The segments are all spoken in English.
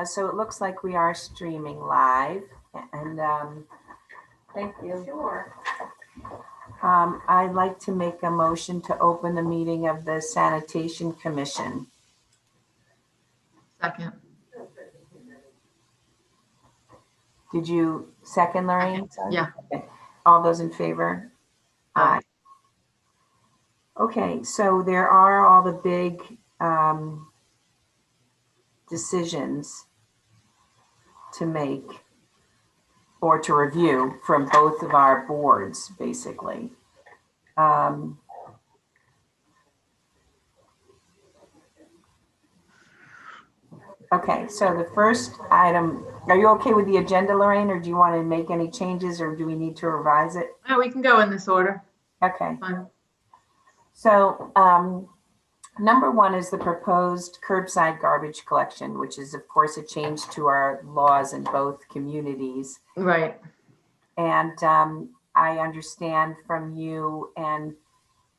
So it looks like we are streaming live, and thank you. Sure. I'd like to make a motion to open the meeting of the Sanitation Commission. Second. Did you second, Lorraine? Yeah. Okay. All those in favor? Aye. Okay, so there are all the big decisions to make or to review from both of our boards, basically. Okay, so the first item, are you okay with the agenda, Lorraine, or do you want to make any changes, or do we need to revise it? No, we can go in this order. Okay. Fine. So number one is the proposed curbside garbage collection, which is, of course, a change to our laws in both communities. Right. And I understand from you, and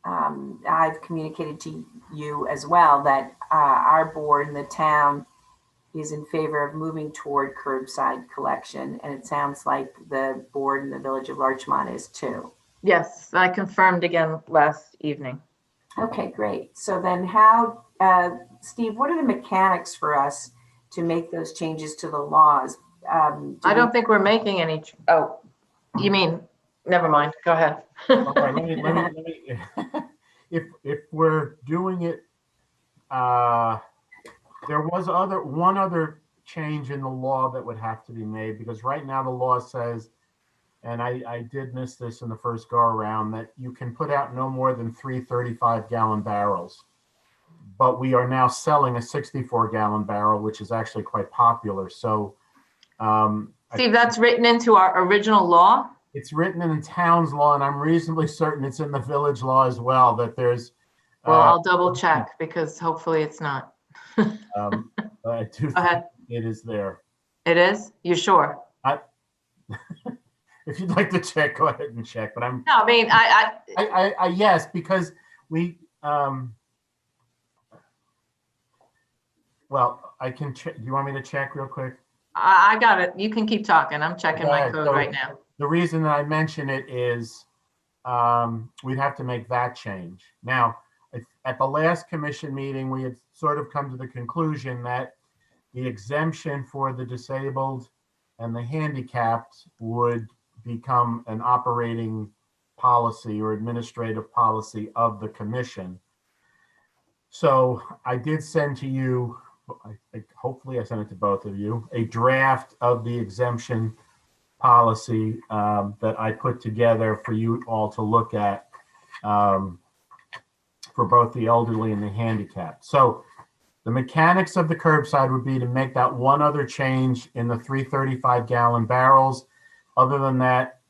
I've communicated to you as well, that our board in the town is in favor of moving toward curbside collection. And it sounds like the board in the Village of Larchmont is too. Yes, I confirmed again last evening. Okay, great. So then how, Steve, what are the mechanics for us to make those changes to the laws? I don't think we're making any. Oh, you mean, never mind. Go ahead. All right, let me if we're doing it, there was one other change in the law that would have to be made, because right now the law says, and I did miss this in the first go around, that you can put out no more than 3 35-gallon barrels. But we are now selling a 64-gallon barrel, which is actually quite popular. So, Steve, that's written into our original law? It's written in the town's law, and I'm reasonably certain it's in the village law as well, that there's. Well, I'll double check, because hopefully it's not. I do Go ahead. think it is there. It is? You sure? If you'd like to check, go ahead and check. But I'm. No, I mean, I yes, because we. Well, I can check. Do you want me to check real quick? I got it. You can keep talking. I'm checking my code right now. The reason that I mention it is we'd have to make that change. Now, at the last commission meeting, we had sort of come to the conclusion that the exemption for the disabled and the handicapped would become an operating policy or administrative policy of the commission. So I did send to you, hopefully I sent it to both of you, a draft of the exemption policy that I put together for you all to look at for both the elderly and the handicapped. So the mechanics of the curbside would be to make that one other change in the 3 35-gallon barrels. Other than that,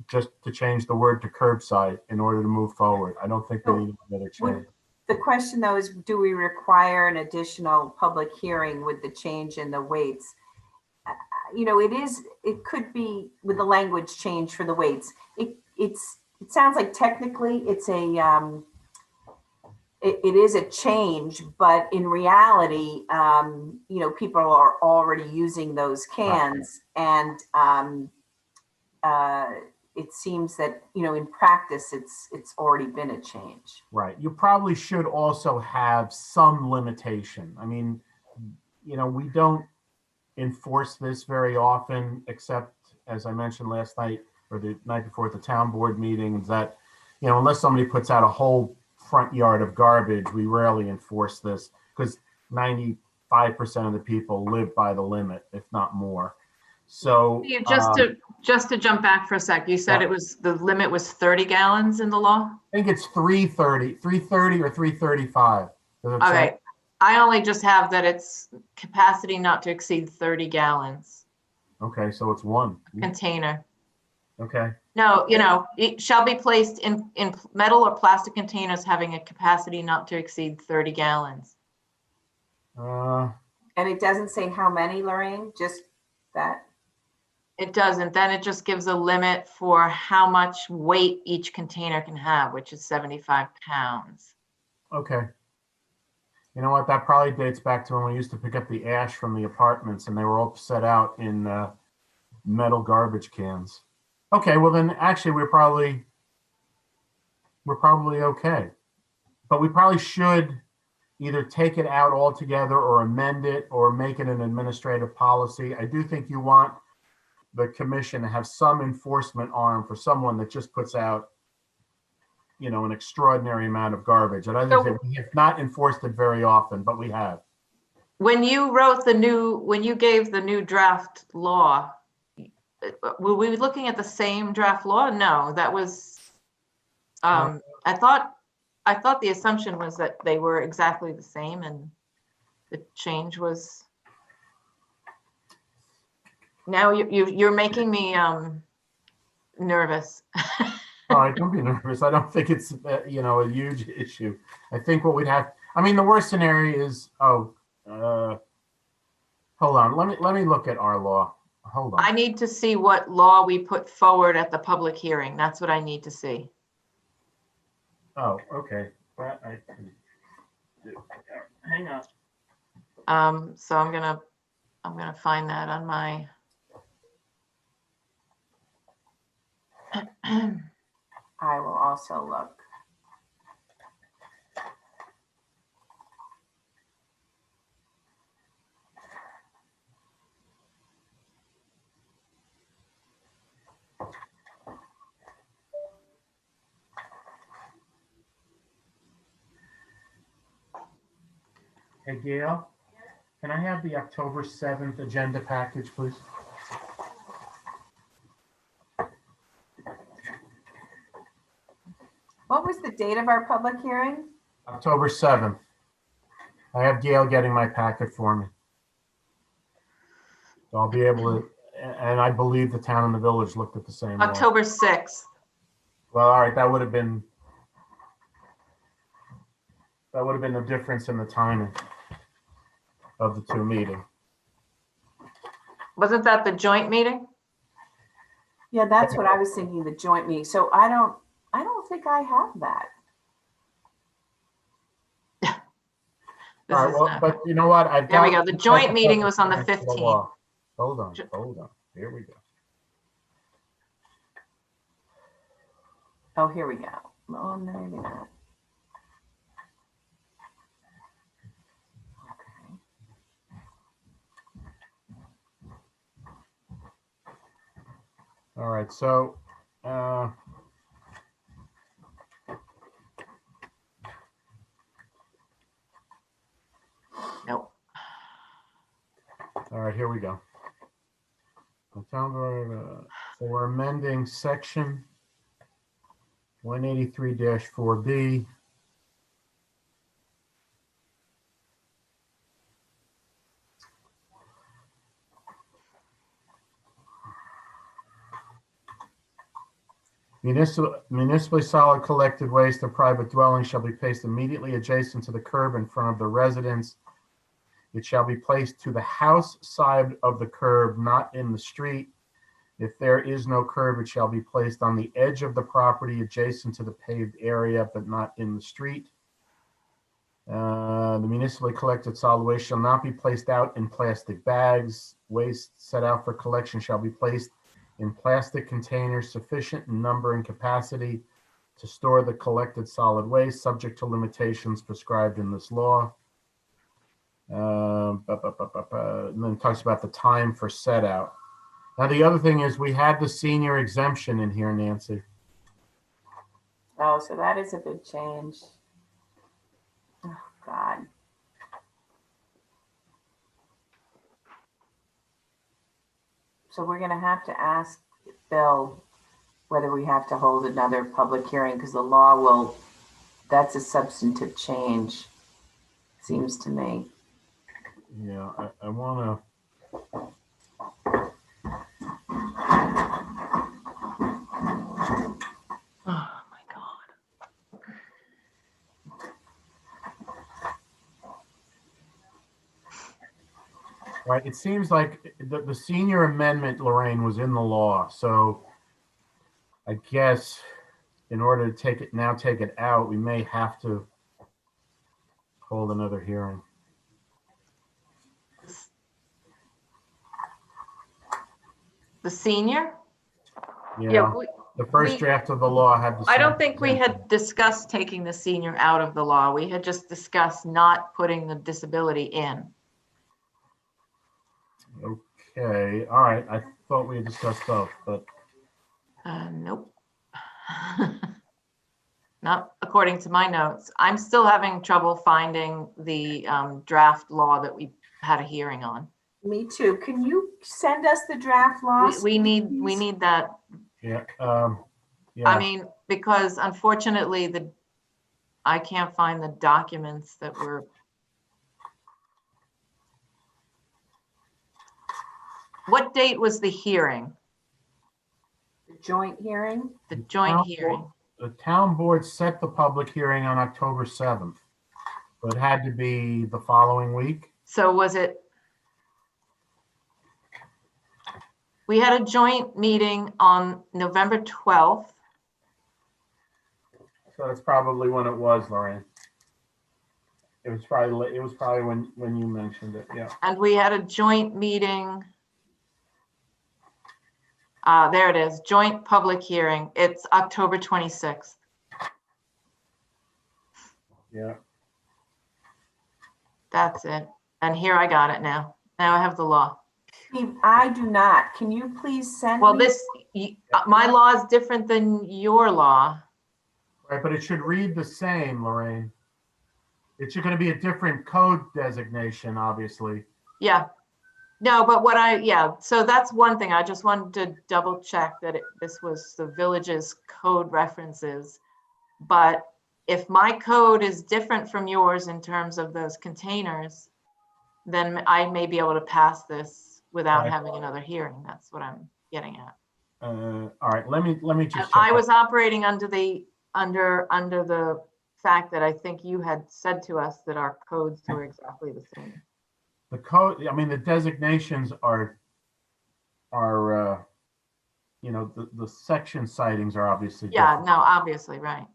just to change the word to curbside in order to move forward. I don't think we need another change. The question though is, do we require an additional public hearing with the change in the weights? You know, it could be with the language change for the weights. It sounds like technically it's it is a change, but in reality, you know, people are already using those cans, and it seems that, you know, in practice, it's already been a change. Right. You probably should also have some limitation. I mean, you know, we don't enforce this very often, except, as I mentioned last night or the night before at the town board meeting, that, you know, unless somebody puts out a whole front yard of garbage, we rarely enforce this, because 95% of the people live by the limit, if not more. So just to jump back for a sec, you said it was, the limit was 30 gallons in the law? I think it's 330 or 335. Okay. I only just have that it's capacity not to exceed 30 gallons. Okay, so it's one Container. Okay. No, you know, it shall be placed in metal or plastic containers having a capacity not to exceed 30 gallons. And it doesn't say how many, Lorraine, just that? It doesn't. Then it just gives a limit for how much weight each container can have, which is 75 pounds. Okay. You know what? That probably dates back to when we used to pick up the ash from the apartments and they were all set out in metal garbage cans. Okay, well then actually we're probably okay. But we probably should either take it out altogether or amend it or make it an administrative policy. I do think you want the commission to have some enforcement arm for someone that just puts out, an extraordinary amount of garbage. And I think that we have not enforced it very often, but we have. When you gave the new draft law, were we looking at the same draft law? No, that was, I thought the assumption was that they were exactly the same and the change was, now you're making me nervous. All right, don't be nervous. I don't think it's, a huge issue. I think what we'd have, the worst scenario is, hold on, let me look at our law. Hold on. I need to see what law we put forward at the public hearing. That's what I need to see. Oh, okay. That I can do. Hang on. So I'm gonna find that on my. I will also look. Hey, Gail, can I have the October 7th agenda package, please? What was the date of our public hearing? October 7th. I have Gail getting my packet for me. So I'll be able to, and I believe the town and the village looked at the same law. October 6th. Well, all right, that would have been the difference in the timing of the two meetings. Wasn't that the joint meeting? Yeah, that's what I was thinking, the joint meeting. So I don't think I have that. All right, well, but you know what? There we go. The joint meeting was on the 15th. Hold on. Here we go. Oh, here we go. Oh, no, maybe not. Okay. All right, so Nope. all right, here we go. So we're amending section 183-4B. Municipally solid collected waste of private dwellings shall be placed immediately adjacent to the curb in front of the residence. It shall be placed to the house side of the curb, not in the street. If there is no curb, it shall be placed on the edge of the property adjacent to the paved area, but not in the street. The municipally collected solid waste shall not be placed out in plastic bags. Waste set out for collection shall be placed in plastic containers sufficient in number and capacity to store the collected solid waste, subject to limitations prescribed in this law. And then talks about the time for set out. Now, the other thing is we had the senior exemption in here, Nancy. Oh, so that is a big change. Oh, God. So we're going to have to ask Bill whether we have to hold another public hearing because the law will, that's a substantive change, seems to me. Yeah, I want to. Oh my God. Right, it seems like the senior amendment, Lorraine, was in the law. So I guess in order to take it out, we may have to called another hearing. The senior? Yeah, the first we- draft of the law had the. I don't same think we exemption. had discussed taking the senior out of the law. We had just discussed not putting the disability in. Okay, all right. I thought we had discussed both, but Nope. Not according to my notes. I'm still having trouble finding the draft law that we had a hearing on. Me too. Can you send us the draft law? We need that. yeah, I yeah. mean, because unfortunately, I can't find the documents that were. What date was the hearing? The joint hearing? The joint hearing? The town board set the public hearing on October 7th. So it had to be the following week. So was it? We had a joint meeting on November 12th. So that's probably when it was, Lorraine. It was probably when you mentioned it, yeah. And we had a joint meeting. There it is, joint public hearing. It's October 26th. Yeah. That's it. And here I got it now. Now I have the law. Steve, I do not. Can you please send Well, me? my law is different than your law. Right, but it should read the same, Lorraine. It's going to be a different code designation, obviously. Yeah. No, but so that's one thing. I just wanted to double check that this was the village's code references. But if my code is different from yours in terms of those containers, then I may be able to pass this without Right. having another hearing. That's what I'm getting at. All right, let me just check. I was operating under the fact that I think you had said to us that our codes were exactly the same. The code, I mean, the designations are the section sightings are obviously Yeah, different. no, obviously, right.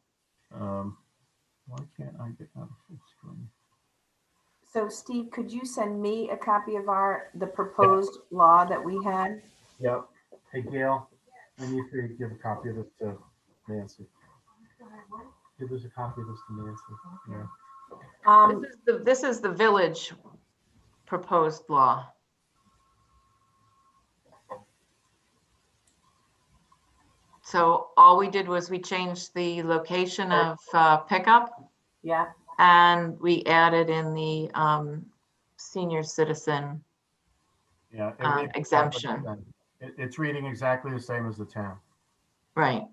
Why can't I get out of full screen? So Steve, could you send me a copy of the proposed law that we had? Yep. Hey, Gail, I need to give a copy of this to Nancy. Give us a copy of this to Nancy. Yeah. This is the village proposed law. So all we did was we changed the location of pickup, Yeah. and we added in the senior citizen Yeah. exemption. It's reading exactly the same as the town. Right.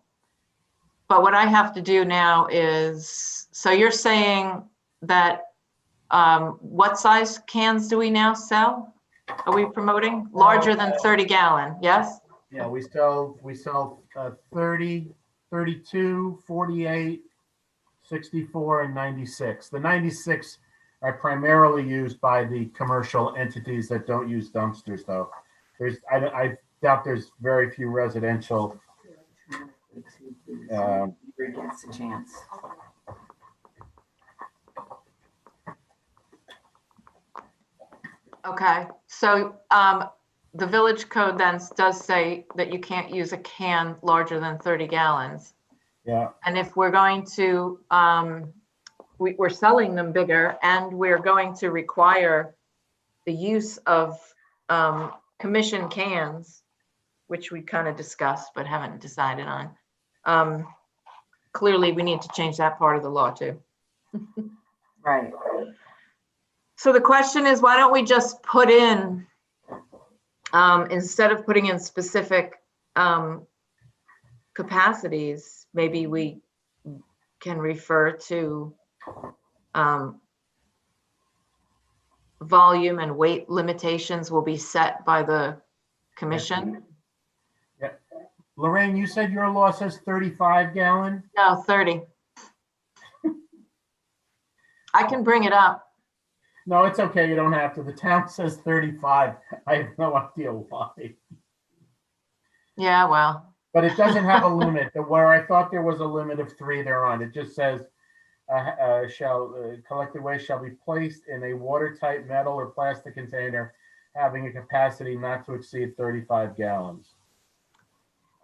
But what I have to do now is, so you're saying that what size cans do we now sell? Are we promoting larger than 30 gallon? Yes? Yeah, we sell 30, 32, 48, 64, and 96. The 96 are primarily used by the commercial entities that don't use dumpsters, though. I doubt there's very few residential. Gets a chance. Okay, so the village code then does say that you can't use a can larger than 30 gallons. Yeah. And if we're going to, we're selling them bigger, and we're going to require the use of commission cans, which we kind of discussed but haven't decided on. Clearly, we need to change that part of the law too. Right. So the question is, why don't we just put in, instead of putting in specific capacities, maybe we can refer to volume and weight limitations will be set by the commission? Yeah. Lorraine, you said your law says 35 gallon? No, 30. I can bring it up. No, it's okay. You don't have to. The town says 35. I have no idea why. Yeah, well. But it doesn't have a limit. Where I thought there was a limit of 3, there aren't. It just says collected waste shall be placed in a watertight metal or plastic container having a capacity not to exceed 35 gallons.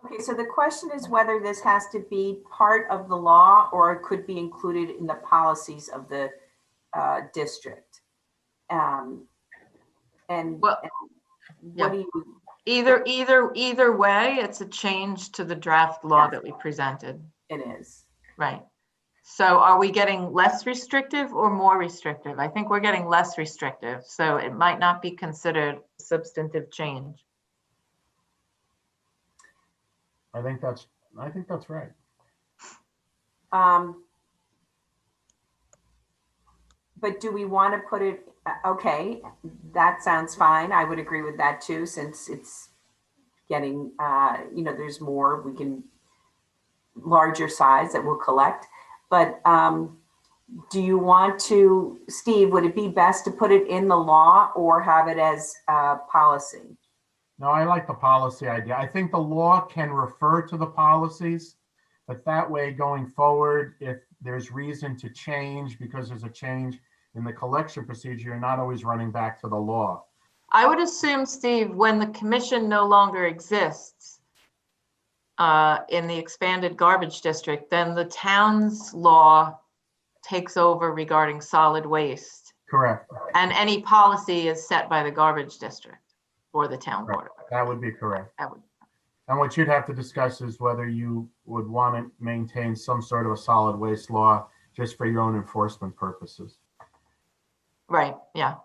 Okay, so the question is whether this has to be part of the law or it could be included in the policies of the district. And Well, what do you? Either way, it's a change to the draft law that we presented. It is. Right. So are we getting less restrictive or more restrictive? I think we're getting less restrictive, so it might not be considered substantive change. I think that's right. But do we want to put it, okay, that sounds fine. I would agree with that too, since it's getting, there's more, we can, larger size that we'll collect. But do you want to, Steve, would it be best to put it in the law or have it as policy? No, I like the policy idea. I think the law can refer to the policies, but that way going forward, if there's reason to change because there's a change in the collection procedure, you're not always running back to the law. I would assume, Steve, when the commission no longer exists in the expanded garbage district, then the town's law takes over regarding solid waste. Correct. And any policy is set by the garbage district or the town board. That would be correct. That would. And what you'd have to discuss is whether you would want to maintain some sort of a solid waste law just for your own enforcement purposes. Right, yeah.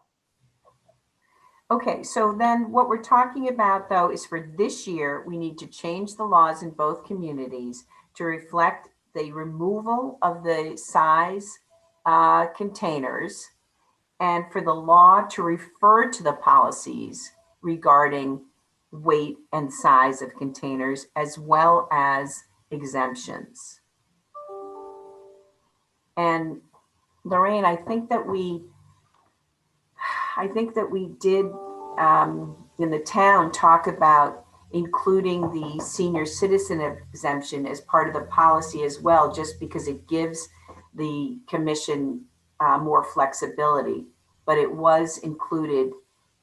Okay, so then what we're talking about though is for this year, we need to change the laws in both communities to reflect the removal of the size containers and for the law to refer to the policies regarding weight and size of containers as well as exemptions. And Lorraine, I think that we did in the town talk about including the senior citizen exemption as part of the policy as well, just because it gives the commission more flexibility, but it was included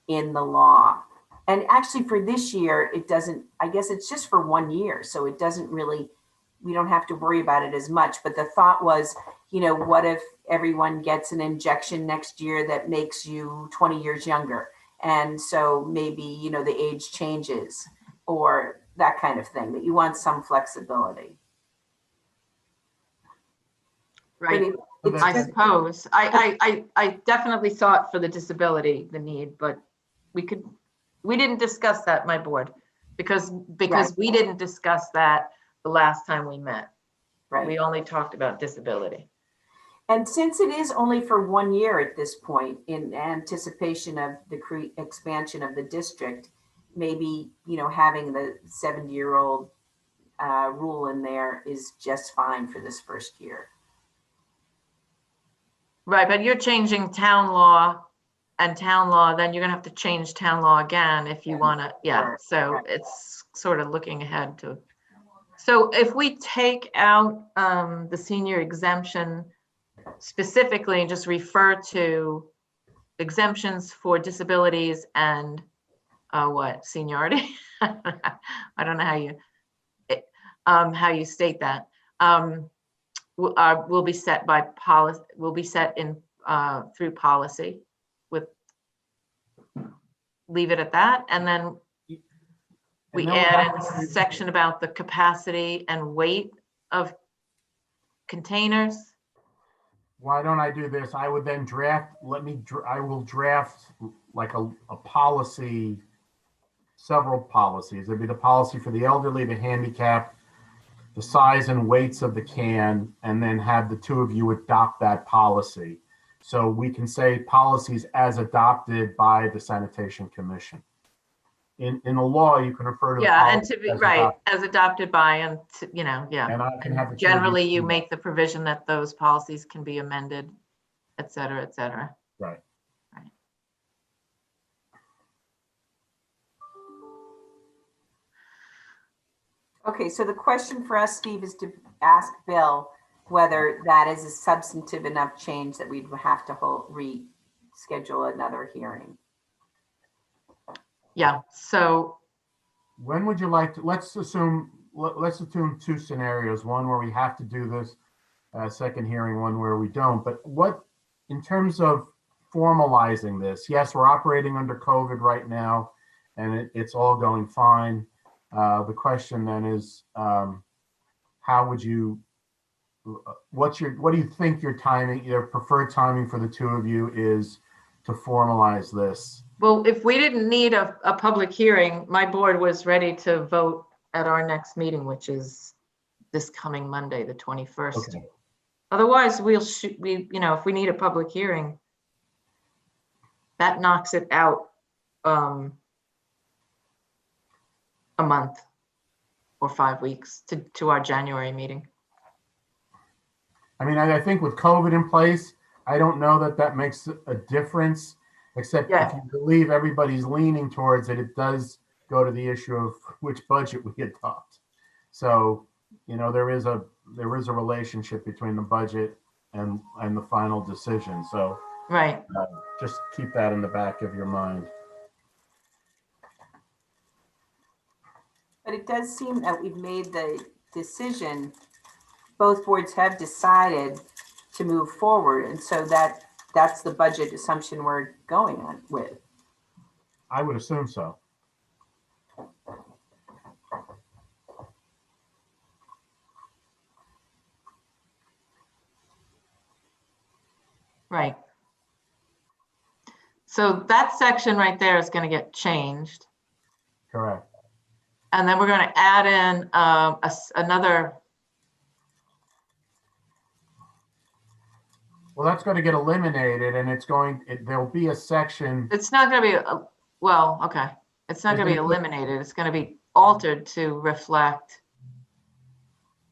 in the law. And actually for this year, it doesn't, I guess it's just for 1 year. So it doesn't really, we don't have to worry about it as much. But the thought was, what if everyone gets an injection next year that makes you 20 years younger? And so maybe, the age changes or that kind of thing, that you want some flexibility. Right. I suppose. I definitely thought for the disability, the need, but we didn't discuss that, my board, because right. We didn't discuss that the last time we met. Right. We only talked about disability. And since it is only for 1 year at this point, in anticipation of the expansion of the district, maybe, having the 70-year-old rule in there is just fine for this first year. Right, but you're changing town law and town law, then you're gonna have to change town law again if you wanna, yeah. So right. It's sort of looking ahead to. So if we take out the senior exemption specifically and just refer to exemptions for disabilities and what, seniority? I don't know how you state that. Will be set by policy, will be set in through policy with, leave it at that. And then we add in a section about the capacity and weight of containers. Why don't I do this? I would then draft, I will draft like a policy, several policies. There'd be the policy for the elderly, the handicapped, the size and weights of the can, and then have the two of you adopt that policy. So we can say policies as adopted by the Sanitation Commission. In the law, you can refer to and to be right as adopted by, and to, yeah. And I can have generally you make the provision that those policies can be amended, et cetera, et cetera. Right. Right. Okay, so the question for us, Steve, is to ask Bill, whether that is a substantive enough change that we'd have to reschedule another hearing. Yeah, so When would you like to, let's assume two scenarios, one where we have to do this second hearing, one where we don't. But what, in terms of formalizing this, yes, we're operating under COVID right now, and it's all going fine. The question then is, how would you, what do you think your timing, your preferred timing for the two of you is to formalize this? well, if we didn't need a public hearing, my board was ready to vote at our next meeting, which is this coming Monday, the 21st. Okay. Otherwise, if we need a public hearing, that knocks it out a month or 5 weeks to our January meeting. I mean, I think with COVID in place, I don't know that makes a difference, except if you believe everybody's leaning towards it, it does go to the issue of which budget we adopt. So, there is a relationship between the budget and the final decision. So Right. Just keep that in the back of your mind. But it does seem that we've made the decision, both boards have decided to move forward. And so that's the budget assumption we're going on with. I would assume so. Right. So that section right there is going to get changed. Correct. And then we're going to add in another. Well, that's going to get eliminated, and there'll be a section. It's not going to be, okay. It's not going to be eliminated. It's going to be altered to reflect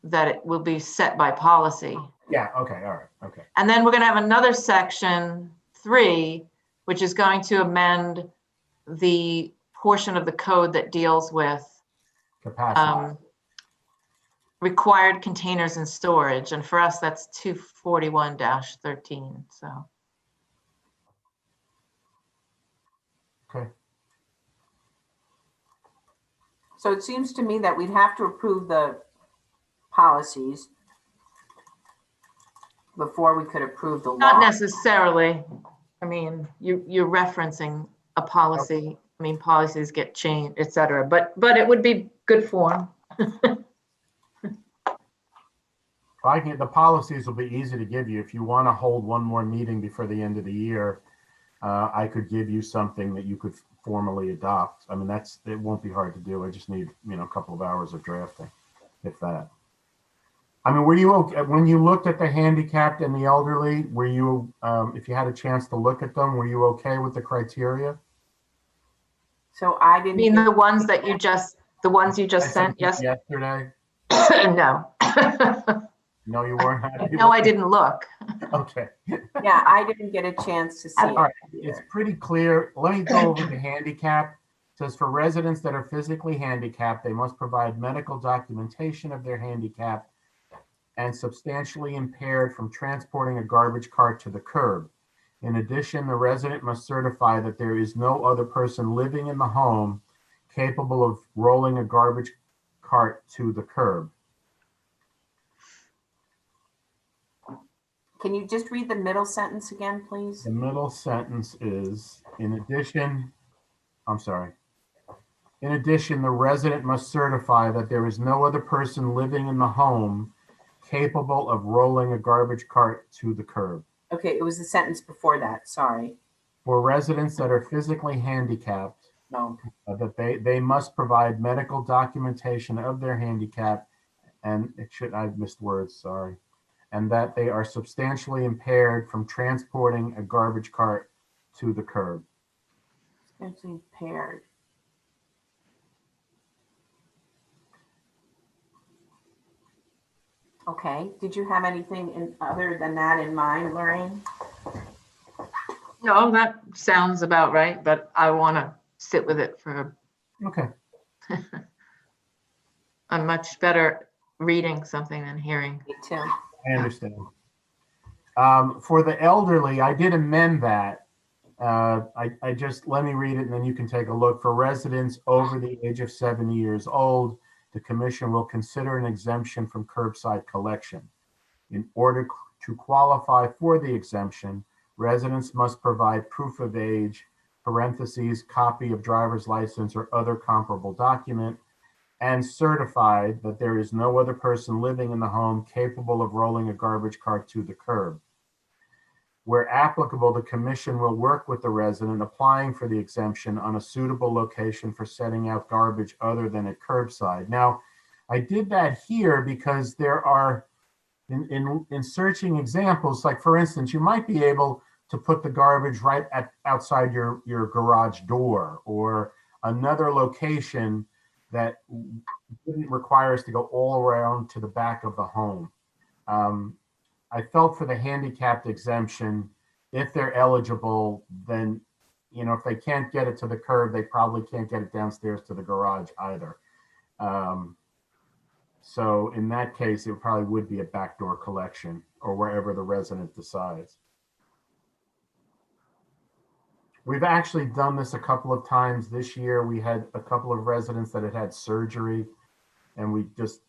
that it will be set by policy. Yeah, okay, all right, okay. And then we're going to have another section 3, which is going to amend the portion of the code that deals with Capacity. Required containers and storage. And for us, that's 241-13. So. Okay. So it seems to me that we'd have to approve the policies before we could approve the law. Not necessarily. I mean, you're referencing a policy. I mean, policies get changed, et cetera, but it would be good form. The policies will be easy to give you. If you want to hold one more meeting before the end of the year, I could give you something that you could formally adopt. I mean, it won't be hard to do. I just need, a couple of hours of drafting, if that. I mean, were you okay when you looked at the handicapped and the elderly? Were you, if you had a chance to look at them, were you okay with the criteria? So I didn't. I mean, the ones you just sent yesterday? No. No, you weren't happy. No, I didn't look. Okay. Yeah, I didn't get a chance to see it. All right. It's pretty clear. Let me go over the handicap. It says for residents that are physically handicapped, they must provide medical documentation of their handicap and substantially impaired from transporting a garbage cart to the curb. In addition, the resident must certify that there is no other person living in the home capable of rolling a garbage cart to the curb. Can you just read the middle sentence again, please? The middle sentence is, in addition, the resident must certify that there is no other person living in the home capable of rolling a garbage cart to the curb. Okay, it was the sentence before that, sorry. For residents that are physically handicapped, that they must provide medical documentation of their handicap, and I've missed words, sorry, and that they are substantially impaired from transporting a garbage cart to the curb. Substantially impaired. Okay, did you have anything other than that in mind, Lorraine? No, that sounds about right, but I want to sit with it for. Okay. I'm much better reading something than hearing. Me too. I understand. For the elderly, I did amend that. I just, let me read it and then you can take a look. For residents over the age of 70 years old, the commission will consider an exemption from curbside collection. In order to qualify for the exemption, residents must provide proof of age, parentheses, copy of driver's license or other comparable document, and certified that there is no other person living in the home capable of rolling a garbage cart to the curb. Where applicable, the commission will work with the resident applying for the exemption on a suitable location for setting out garbage other than at curbside. Now, I did that here because there are, in searching examples, like for instance, you might be able to put the garbage right outside your garage door, or another location that wouldn't require us to go all around to the back of the home. I felt for the handicapped exemption, if they're eligible, then, you know, if they can't get it to the curb, they probably can't get it downstairs to the garage either. So in that case, it probably would be a backdoor collection or wherever the resident decides. We've actually done this a couple of times this year. We had a couple of residents that had had surgery, and we just,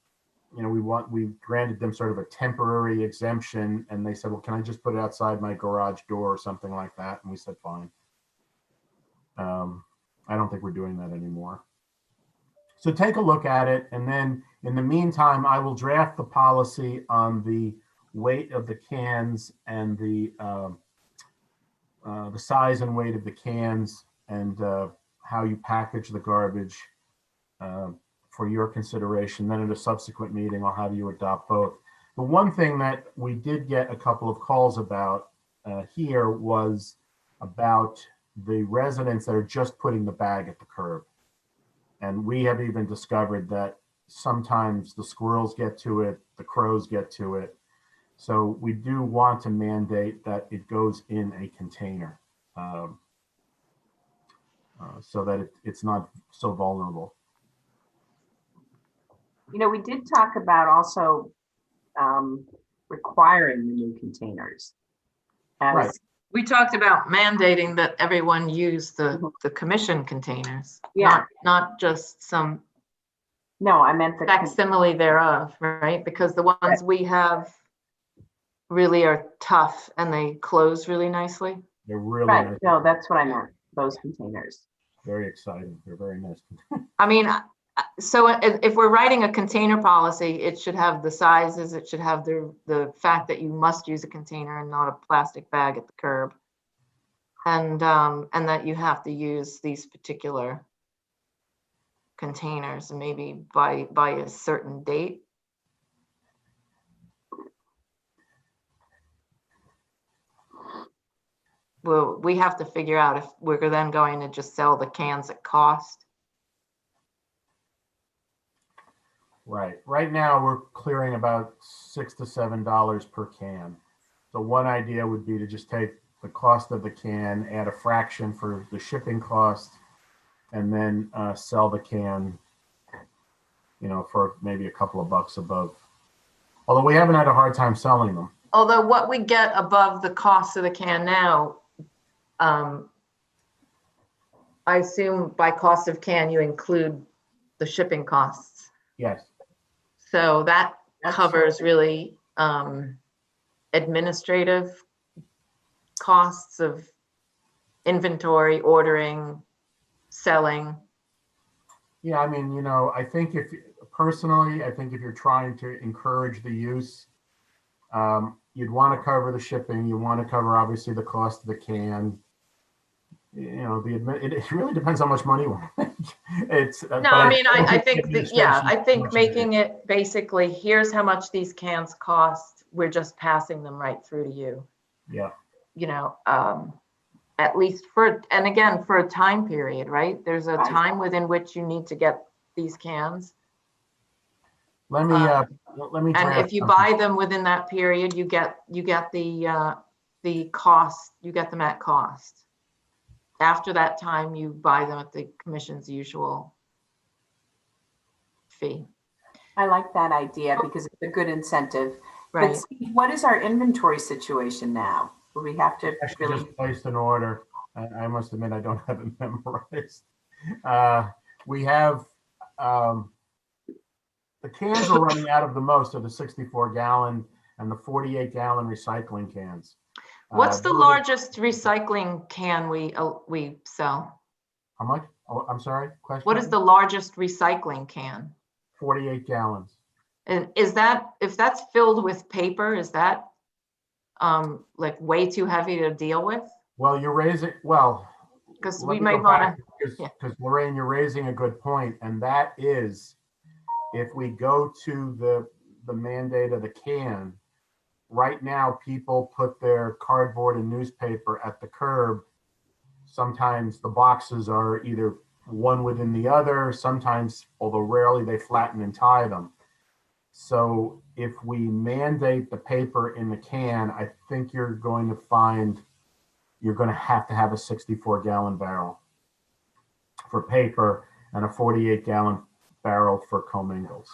you know, we granted them sort of a temporary exemption, and they said, well, can I just put it outside my garage door or something like that? And we said, fine. I don't think we're doing that anymore. So take a look at it. And then in the meantime, I will draft the policy on the weight of the cans and the size and weight of the cans, and how you package the garbage for your consideration. Then at a subsequent meeting, I'll have you adopt both. The one thing that we did get a couple of calls about here was about the residents that are just putting the bag at the curb. And we have even discovered that sometimes the squirrels get to it, the crows get to it. So we do want to mandate that it goes in a container so that it's not so vulnerable. You know, we did talk about also requiring the new containers. Right. We talked about mandating that everyone use the commission containers, Yeah. not just some No, I meant the facsimile thereof, right? Because the ones we have really are tough and they close really nicely. They're really right. nice. No, that's what I meant. Those containers. Very exciting. They're very nice. I mean, so if we're writing a container policy, it should have the sizes, it should have the fact that you must use a container and not a plastic bag at the curb. And that you have to use these particular containers, and maybe by a certain date. Well, we have to figure out if we're then going to just sell the cans at cost. Right. Right now, we're clearing about $6 to $7 per can. So one idea would be to just take the cost of the can, add a fraction for the shipping cost, and then sell the can, you know, for maybe a couple of bucks above. Although we haven't had a hard time selling them. Although what we get above the cost of the can now, I assume by cost of can, you include the shipping costs. Yes. So that covers really administrative costs of inventory, ordering, selling. Yeah, I mean, you know, I think personally, I think if you're trying to encourage the use, you'd want to cover the shipping. You want to cover, obviously, the cost of the can. You know, it really depends how much money you want to make. I mean, I think I think making it basically, here's how much these cans cost. We're just passing them right through to you. Yeah. You know, at least and again, for a time period, right? There's a time within which you need to get these cans. Let me and if you buy them within that period, you get the cost, you get them at cost. After that time, you buy them at the commission's usual fee. I like that idea because it's a good incentive. But Right. Steve, what is our inventory situation now? Will we have to Actually really? just placed an order. I must admit, I don't have it memorized. We have, the cans we're running out of the most are the 64-gallon and the 48-gallon recycling cans. What's the those are- largest recycling can we sell? How much? Oh, I'm sorry, question? What is the largest recycling can? 48 gallons. And is that, if that's filled with paper, is that like way too heavy to deal with? Well, you're raising, well. Because let we me may go want back, to, yeah. Because Lorraine, you're raising a good point, and that is, if we go to the mandate of the can, right now, people put their cardboard and newspaper at the curb. Sometimes the boxes are either one within the other, sometimes, although rarely, they flatten and tie them. So if we mandate the paper in the can, I think you're going to find you're going to have a 64-gallon barrel for paper and a 48-gallon barrel for commingles.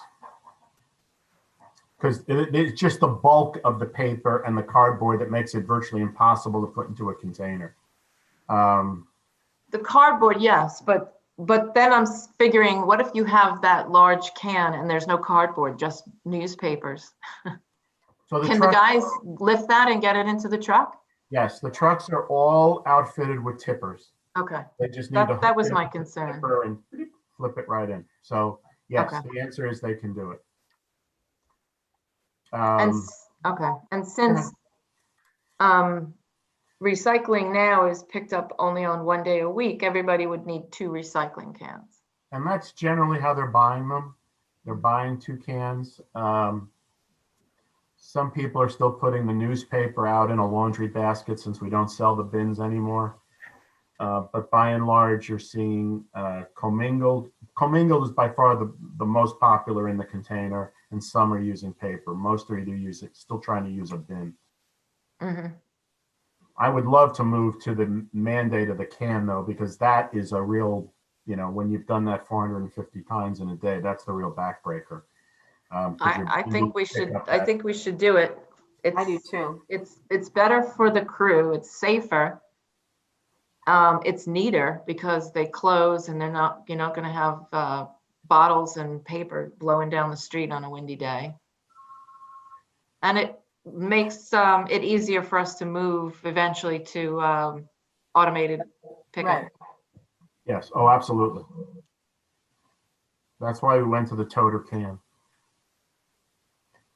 Because it's just the bulk of the paper and the cardboard that makes it virtually impossible to put into a container. The cardboard, yes, but then I'm figuring, what if you have that large can and there's no cardboard, just newspapers? So Can the guys lift that and get it into the truck? Yes, the trucks are all outfitted with tippers. Okay, They just need to that was my concern. and flip it right in. So yes, Okay. the answer is they can do it. Okay, and since recycling now is picked up only on one day a week, everybody would need 2 recycling cans. And that's generally how they're buying them. They're buying 2 cans. Some people are still putting the newspaper out in a laundry basket since we don't sell the bins anymore. But by and large, you're seeing commingled. Commingled is by far the most popular in the container, and some are using paper. Most are either still trying to use a bin. Mm-hmm. I would love to move to the mandate of the can, though, because that is a real, when you've done that 450 times in a day, that's the real backbreaker. I think we should do it. I do too. It's better for the crew. It's safer. It's neater because they close and you're not going to have bottles and paper blowing down the street on a windy day. And it makes it easier for us to move eventually to automated pickup. Right. Yes. Oh, absolutely. That's why we went to the toter can.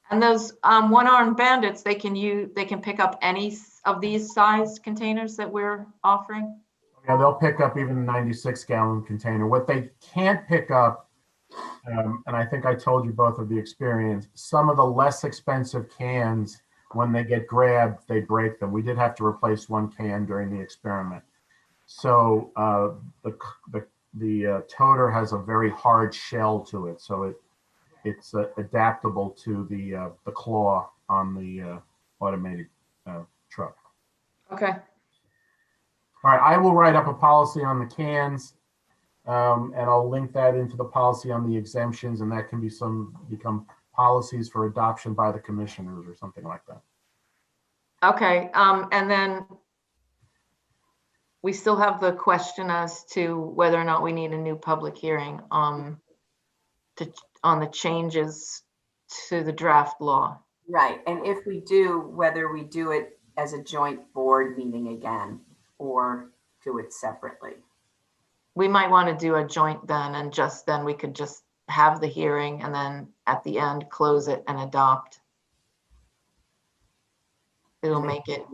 And those one-armed bandits, they can pick up any of these size containers that we're offering. Yeah, they'll pick up even a 96-gallon container. What they can't pick up, and I think I told you both of the experience, some of the less expensive cans, when they get grabbed, they break them. We did have to replace one can during the experiment. So the toter has a very hard shell to it, so it's adaptable to the claw on the automated truck. Okay. All right, I will write up a policy on the cans, and I'll link that into the policy on the exemptions, and that can become policies for adoption by the commissioners or something like that. Okay, and then we still have the question as to whether or not we need a new public hearing on the changes to the draft law. Right. And if we do, whether we do it as a joint board meeting again or do it separately. We might want to do a joint then, and then we could just have the hearing and then at the end close it and adopt. It'll make it,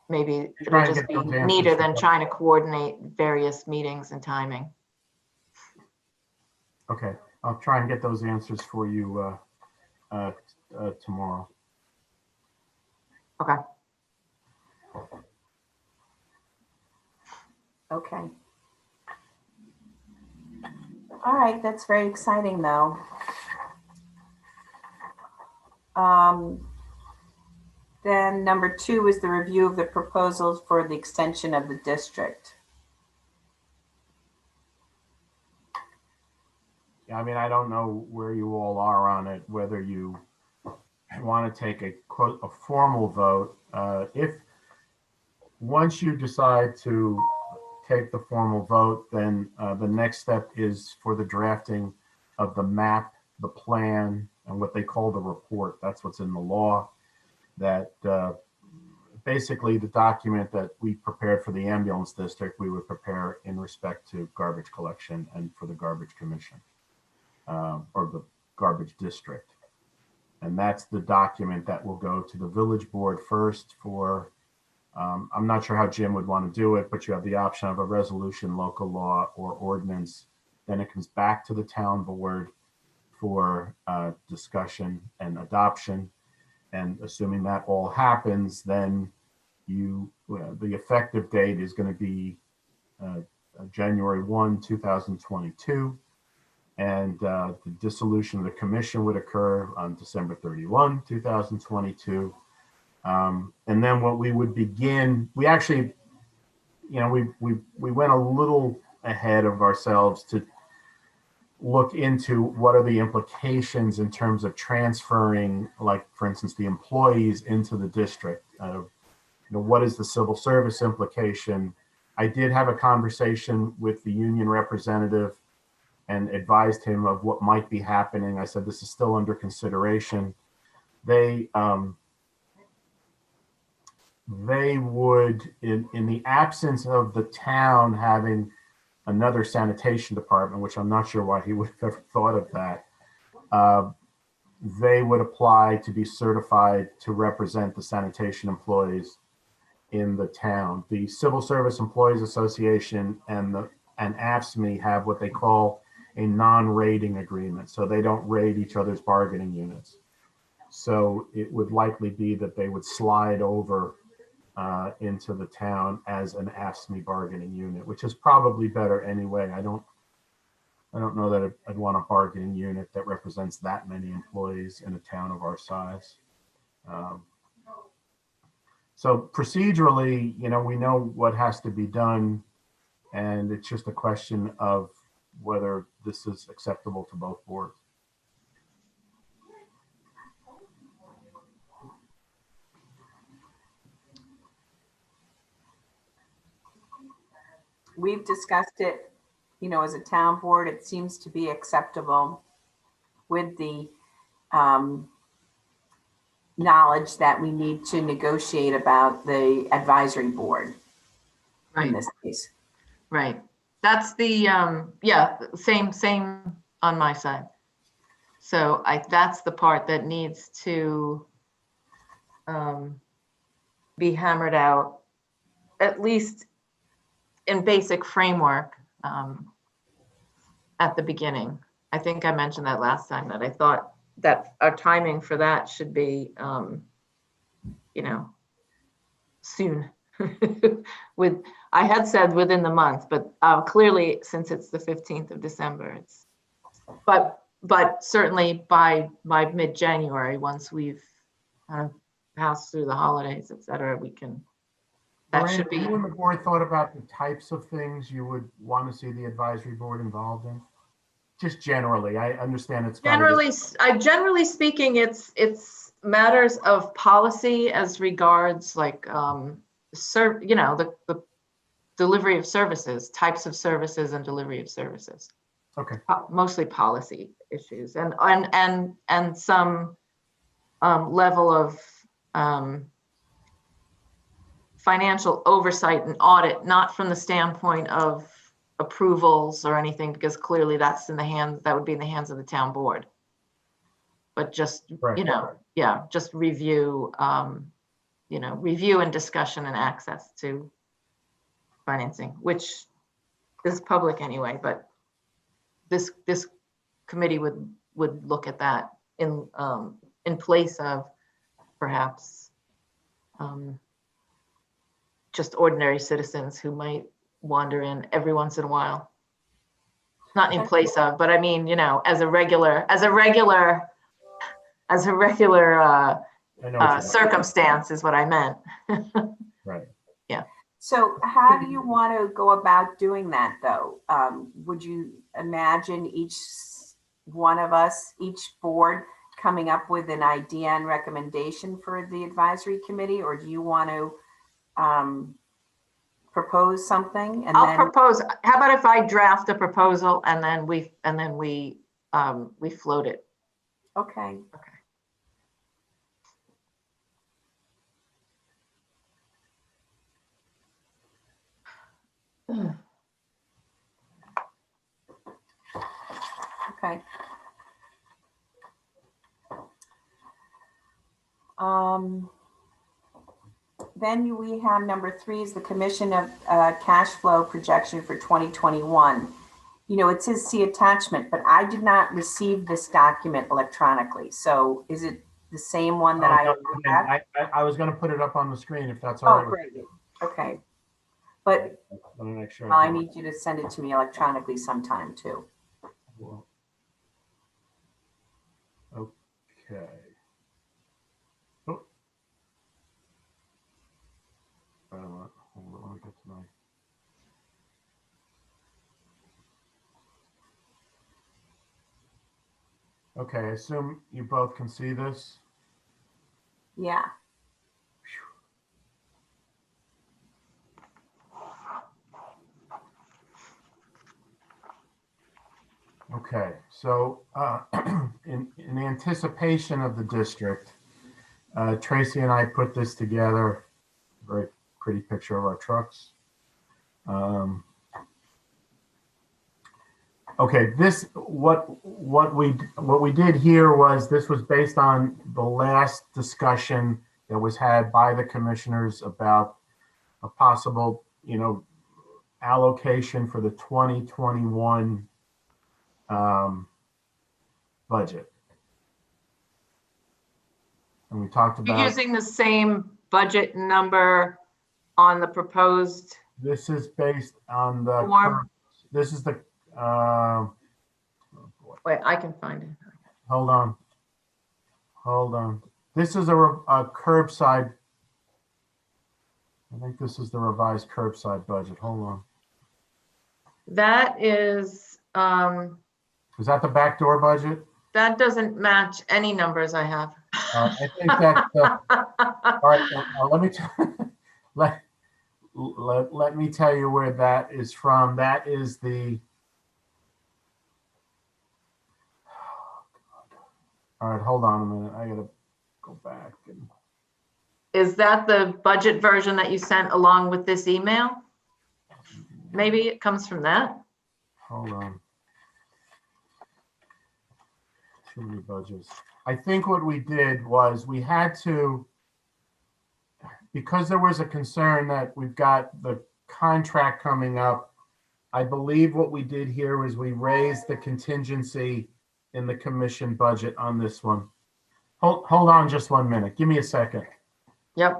maybe it'll just be neater than trying to coordinate various meetings and timing. Okay, I'll try and get those answers for you tomorrow. Okay. Okay. All right, that's very exciting though. Then number 2 is the review of the proposals for the extension of the district. Yeah, I mean, I don't know where you all are on it, whether you want to take a formal vote, if once you decide to take the formal vote, then the next step is for the drafting of the map, the plan, and what they call the report. That's what's in the law. That basically the document that we prepared for the ambulance district, we would prepare in respect to garbage collection and for the garbage commission, or the garbage district. And that's the document that will go to the village board first for, I'm not sure how Jim would want to do it, but you have the option of a resolution, local law, or ordinance. Then it comes back to the town board for discussion and adoption. And assuming that all happens, then the effective date is going to be January 1, 2022. And the dissolution of the commission would occur on December 31, 2022. And then what we would begin, we actually, we went a little ahead of ourselves to look into what are the implications in terms of transferring, like, for instance, the employees into the district. What is the civil service implication? I did have a conversation with the union representative and advised him of what might be happening. I said, this is still under consideration. They would, in the absence of the town having another sanitation department, which I'm not sure why he would have ever thought of that, they would apply to be certified to represent the sanitation employees in the town. The Civil Service Employees Association and AFSCME have what they call a non-rating agreement. So they don't rate each other's bargaining units. So it would likely be that they would slide over into the town as an AFSCME bargaining unit, which is probably better anyway. I don't know that I'd want a bargaining unit that represents that many employees in a town of our size. So procedurally, we know what has to be done, and it's just a question of whether this is acceptable to both boards. We've discussed it, as a town board. It seems to be acceptable with the knowledge that we need to negotiate about the advisory board in this case. Right. That's the, same on my side. So that's the part that needs to be hammered out, at least in basic framework, at the beginning. I think I mentioned that last time, that I thought that our timing for that should be, soon. I had said within the month, but clearly, since it's the 15th of December, but certainly by mid-January, once we've passed through the holidays, et cetera, we can. That should be. Have you and the board thought about the types of things you would want to see the advisory board involved in? Just generally, I understand it's generally speaking, it's matters of policy as regards like the delivery of services, types of services, and delivery of services. Okay. Mostly policy issues and some level of financial oversight and audit, not from the standpoint of approvals or anything, because clearly that would be in the hands of the town board. But just, right. Just review, review and discussion and access to financing, which is public anyway, but this committee would look at that in place of perhaps just ordinary citizens who might wander in every once in a while. Not in place of, but I mean, as a regular circumstance is what I meant. Right. Yeah. So how do you want to go about doing that, though? Would you imagine each one of us, each board, coming up with an idea and recommendation for the advisory committee, or do you want to propose something? And I'll then, propose, how about if I draft a proposal and then we float it? okay. Okay. Then we have number 3 is the Commission of Cash Flow Projection for 2021. You know, it says see attachment, but I did not receive this document electronically. So is it the same one that I have? I was going to put it up on the screen if that's all right. Oh, great. Okay. But Let me make sure. I need you to send it to me electronically sometime too. Well, okay. Oh. Hold on, let me get to my. Okay, I assume you both can see this. Yeah. Okay, so in anticipation of the district, Tracy and I put this together. Very pretty picture of our trucks. Okay, what we did here was this was based on the last discussion that was had by the commissioners about a possible, allocation for the 2021 budget. And we talked You're about using the same budget number on the proposed this is based on the form? this is the Oh, wait, I can find it. hold on. This is a curbside. I think this is the revised curbside budget. Hold on. That is, Is that the backdoor budget? that doesn't match any numbers I have. I think that's all right. Let me let me tell you where that is from. That is the. All right, hold on a minute. I gotta go back. Is that the budget version that you sent along with this email? Maybe it comes from that. Hold on. Too many budgets. I think what we did was we had to, because there was a concern that we've got the contract coming up. I believe what we did here was we raised the contingency in the commission budget on this one. Hold on just 1 minute. Give me a second. Yep.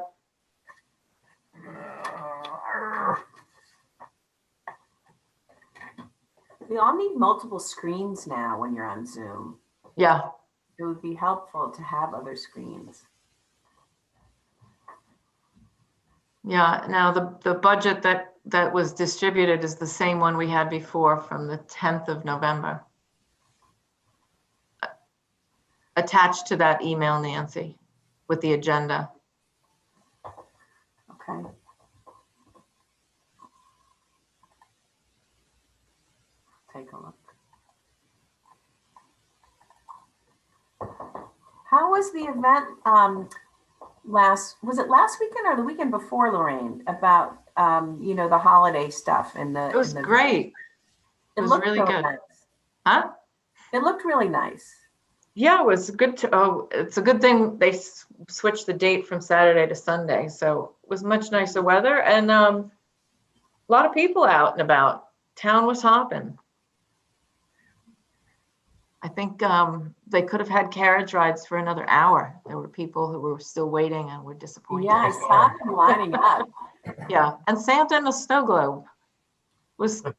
We all need multiple screens now when you're on Zoom. Yeah. It would be helpful to have other screens. Yeah. Now the budget that was distributed is the same one we had before from the 10th of November. Attached to that email, Nancy, with the agenda. Okay. Take a look. How was the event was it last weekend or the weekend before, Lorraine, about the holiday stuff in the It was great. It was looked really good. nice. Huh? It looked really nice. Yeah, it was good it's a good thing they switched the date from Saturday to Sunday. So it was much nicer weather and a lot of people out and about. Town was hopping. I think they could have had carriage rides for another hour. There were people who were still waiting and were disappointed. Yeah, I saw them lining up. Yeah, and Santa and the snow globe was the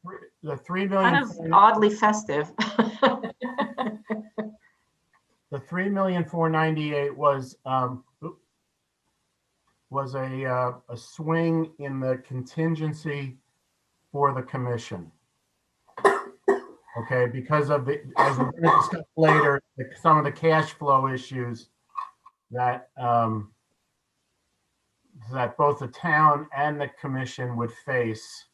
3 million kind of oddly festive. The 3,498,000 was a swing in the contingency for the commission. Okay, because of the, as we're going to discuss later, some of the cash flow issues that that both the town and the commission would face.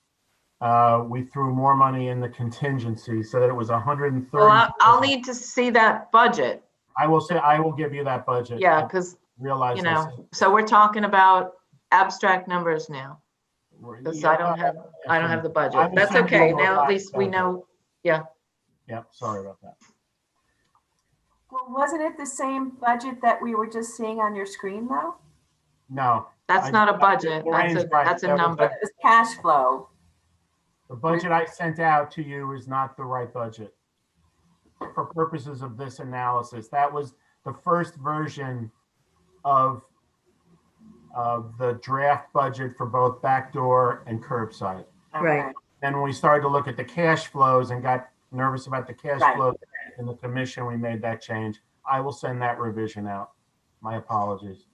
We threw more money in the contingency so that it was 130. Well, I'll need to see that budget. I will say, I will give you that budget. Yeah, I because, realize you I know, said- so we're talking about abstract numbers now. Because I don't have the I budget. will That's send you okay. a Now at revised least we budget. know, yeah. Yeah, sorry about that. Well, wasn't it the same budget that we were just seeing on your screen though? No. That's not a budget. Lorraine's right. That's a That was number. It was cash flow. The budget I sent out to you is not the right budget for purposes of this analysis. That was the first version of the draft budget for both backdoor and curbside. Right. Okay. Then when we started to look at the cash flows and got nervous about the cash Right. flows in the commission, we made that change. I will send that revision out. My apologies.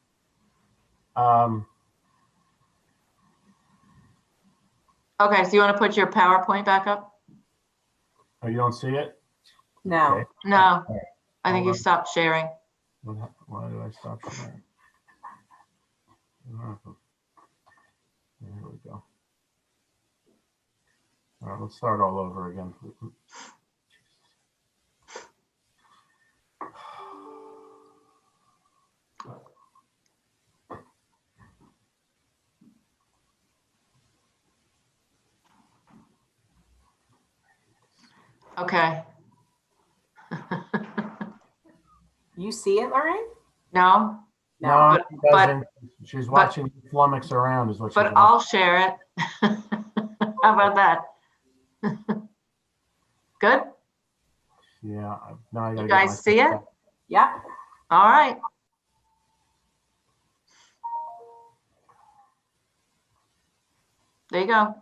Okay, so you want to put your PowerPoint back up? Oh, you don't see it? No. Okay. No, I think Hold you on. stopped sharing. Why did I stop sharing? There we go. All right, let's start all over again. Okay. You see it, Lorraine? No, No, but- she doesn't. She's watching you flummox around is what she's but watching. I'll share it. How about that? Good? Yeah, now I gotta You get guys see it? Yep. All right. There you go.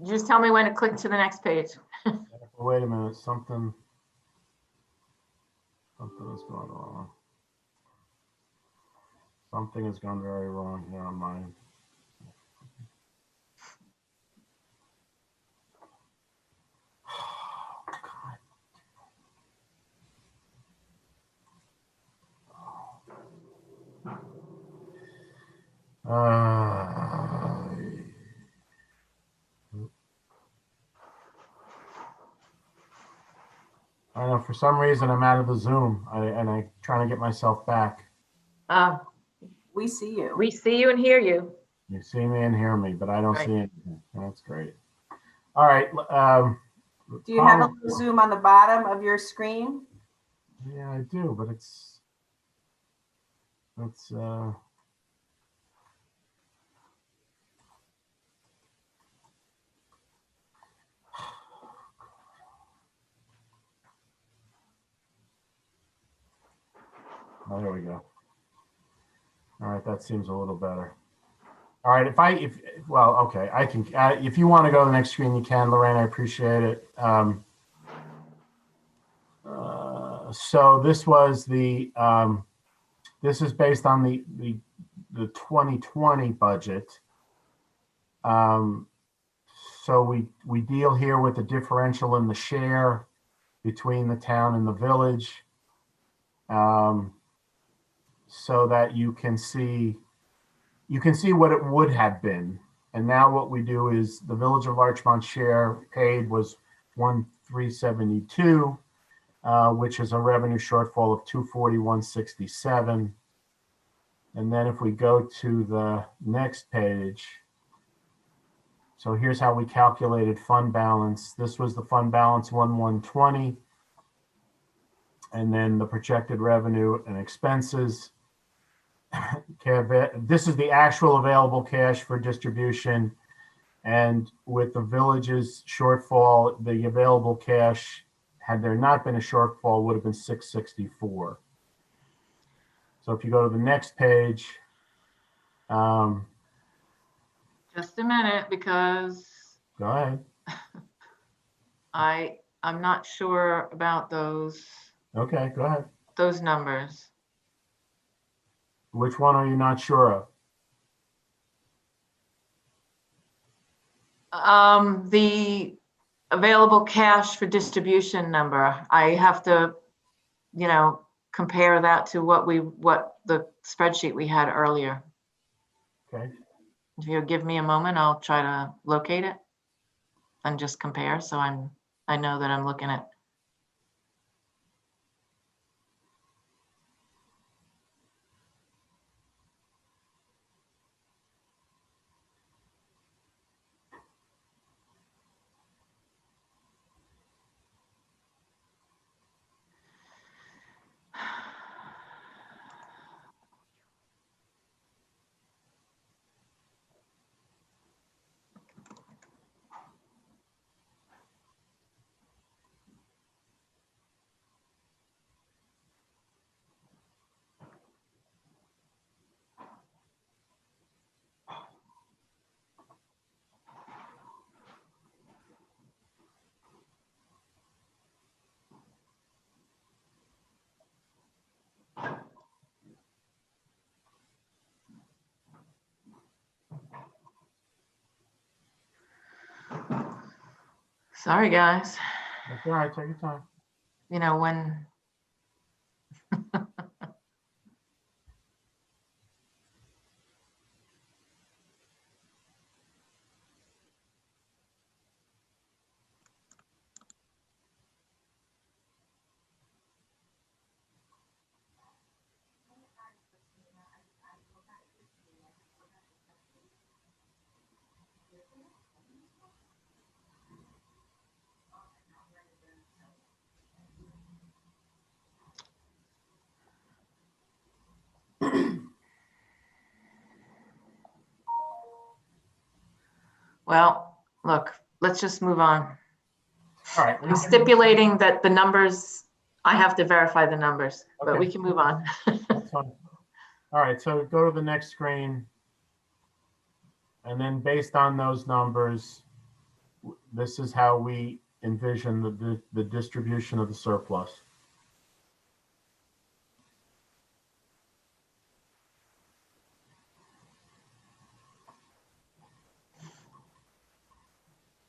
Just tell me when to click to the next page. Wait a minute, something is going wrong. Something has gone very wrong here on mine. I know for some reason I'm out of the Zoom and I'm trying to get myself back. We see you. We see you and hear you. You see me and hear me, but I don't Right. see anything. That's great. All right. Do you have a little zoom on the bottom of your screen? Yeah, I do, but it's oh, there we go. All right, that seems a little better. All right, well, okay, I can, if you want to go to the next screen, you can, Lorraine, I appreciate it. So this was this is based on the 2020 budget. So we deal here with the differential in the share between the town and the village. So that you can see what it would have been. And now what we do is the Village of Larchmont's share paid was 1,372, which is a revenue shortfall of 241.67. And then if we go to the next page, so here's how we calculated fund balance. This was the fund balance 1,120. And then the projected revenue and expenses. This is the actual available cash for distribution. And with the village's shortfall, the available cash, had there not been a shortfall, would have been 664. So if you go to the next page. Just a minute, because Go ahead. I'm not sure about those Okay, go ahead. numbers. Which one are you not sure of? The available cash for distribution number. I have to, compare that to what the spreadsheet we had earlier. Okay. If you'll give me a moment, I'll try to locate it and just compare, so I know that I'm looking at. Sorry, guys. That's all right. Take your time. When well, look, let's just move on. All right. I'm stipulating that the numbers, I have to verify the numbers, but Okay. we can move on. That's fine. All right, so go to the next screen. And then based on those numbers, this is how we envision the distribution of the surplus.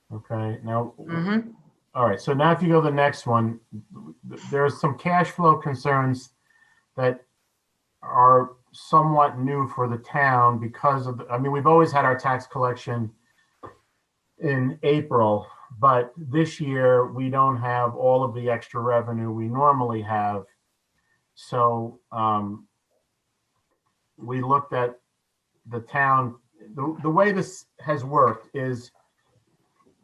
Okay, now, all right, so now if you go to the next one, there's some cash flow concerns that are somewhat new for the town because of, we've always had our tax collection in April, but this year we don't have all of the extra revenue we normally have. So we looked at the town, the way this has worked is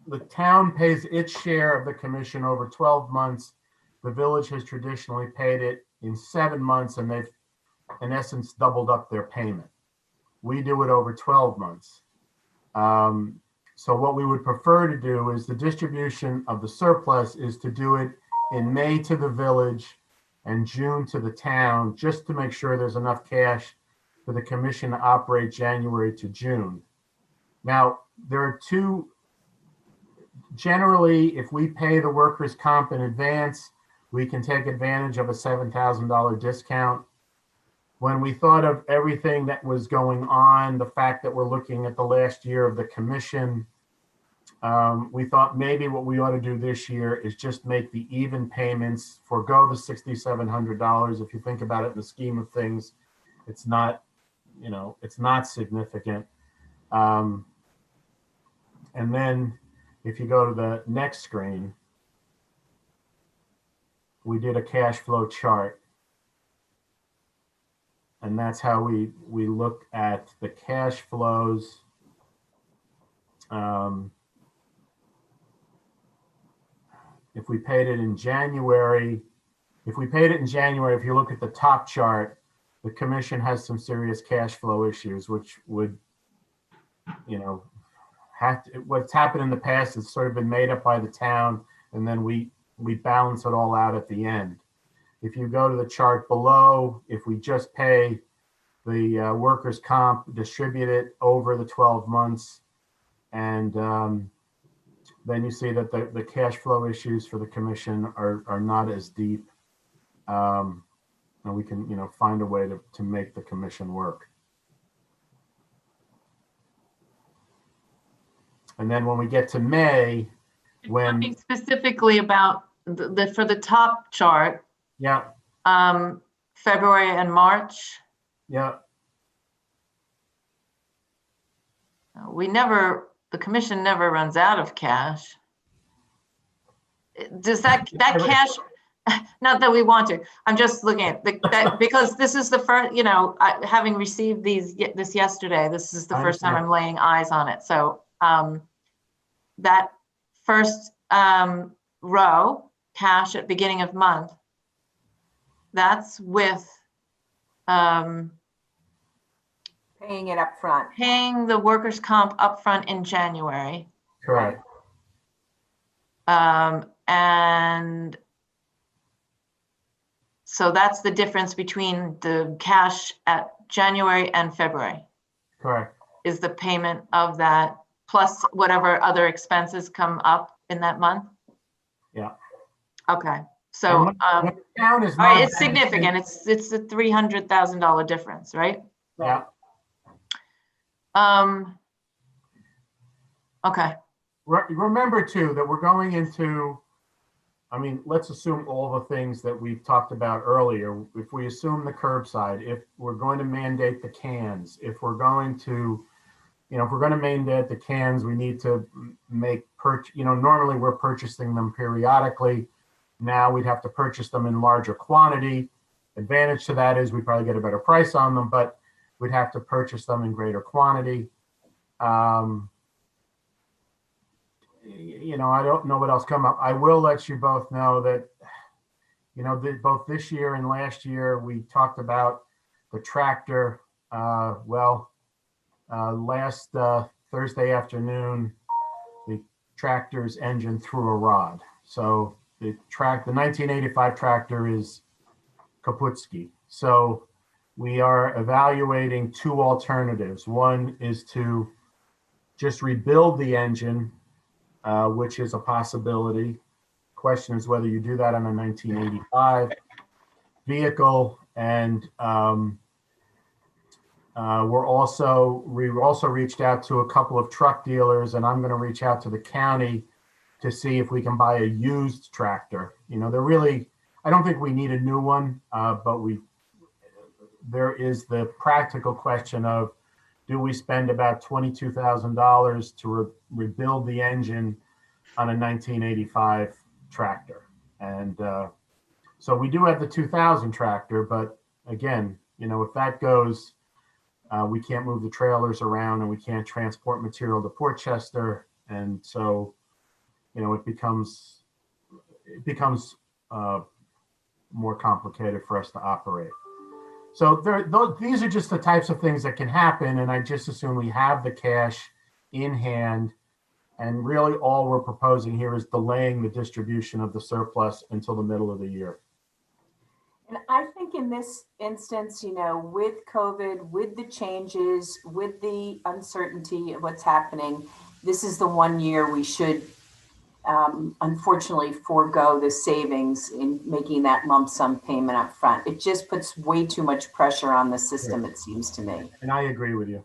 the town pays its share of the commission over 12 months. The village has traditionally paid it in 7 months, and they've, in essence, doubled up their payment. We do it over 12 months. So what we would prefer to do is the distribution of the surplus is to do it in May to the village and June to the town, just to make sure there's enough cash for the commission to operate January to June. Now, there are two. Generally, if we pay the workers' comp in advance, we can take advantage of a $7,000 discount. When we thought of everything that was going on, the fact that we're looking at the last year of the commission, we thought maybe what we ought to do this year is just make the even payments, forego the $6,700. If you think about it in the scheme of things, it's not, it's not significant. And then if you go to the next screen, we did a cash flow chart. And that's how we look at the cash flows. If we paid it in January, if you look at the top chart, the commission has some serious cash flow issues, which would, what's happened in the past has sort of been made up by the town, and then we balance it all out at the end. If you go to the chart below, if we just pay the workers' comp, distribute it over the 12 months, and then you see that the cash flow issues for the commission are not as deep, and we can find a way to make the commission work. And then when we get to May, when, Talking specifically about for the top chart, yeah, February and March, yeah. the commission never runs out of cash. Does that cash, not that we want to, I'm just looking at that because this is the first, having received this yesterday, this is the first time I'm laying eyes on it. So that first row, cash at beginning of month, that's with Paying it up front. paying the workers' comp upfront in January. Correct. And so that's the difference between the cash at January and February, Correct. is the payment of that plus whatever other expenses come up in that month? Yeah. Okay, so, When the town is all right, not it's significant. It's a $300,000 difference, right? Yeah. Okay, Remember too, that we're going into, I mean, let's assume all the things that we've talked about earlier. If we assume the curbside, if we're going to mandate the cans, if we're going to, if we're going to mandate the cans, we need to make normally we're purchasing them periodically. Now we'd have to purchase them in larger quantity. Advantage to that is we probably get a better price on them, but we'd have to purchase them in greater quantity. I don't know what else come up. I will let you both know that, both this year and last year, we talked about the tractor. Last Thursday afternoon, the tractor's engine threw a rod. So the 1985 tractor is Kaputski. So we are evaluating two alternatives. One is to just rebuild the engine, which is a possibility. Question is whether you do that on a 1985 vehicle. And we also reached out to a couple of truck dealers, and I'm going to reach out to the county to see if we can buy a used tractor. I don't think we need a new one, but there is the practical question of, do we spend about $22,000 to rebuild the engine on a 1985 tractor? And so we do have the 2000 tractor, but again, if that goes, we can't move the trailers around and we can't transport material to Port Chester. And so, it becomes more complicated for us to operate. So these are just the types of things that can happen. And I just assume we have the cash in hand. And really all we're proposing here is delaying the distribution of the surplus until the middle of the year. And I think in this instance, with COVID, with the changes, with the uncertainty of what's happening, this is the one year we should unfortunately forego the savings in making that lump sum payment up front. It just puts way too much pressure on the system, it seems to me. And I agree with you.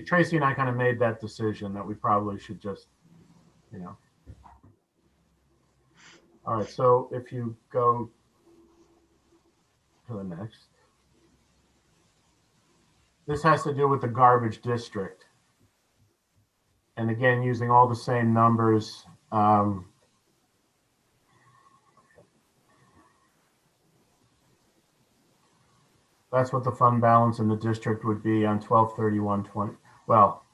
Tracy and I kind of made that decision that we probably should just, All right, so if you go to the next. This has to do with the garbage district. And again, using all the same numbers. That's what the fund balance in the district would be on 12/31/20. Well,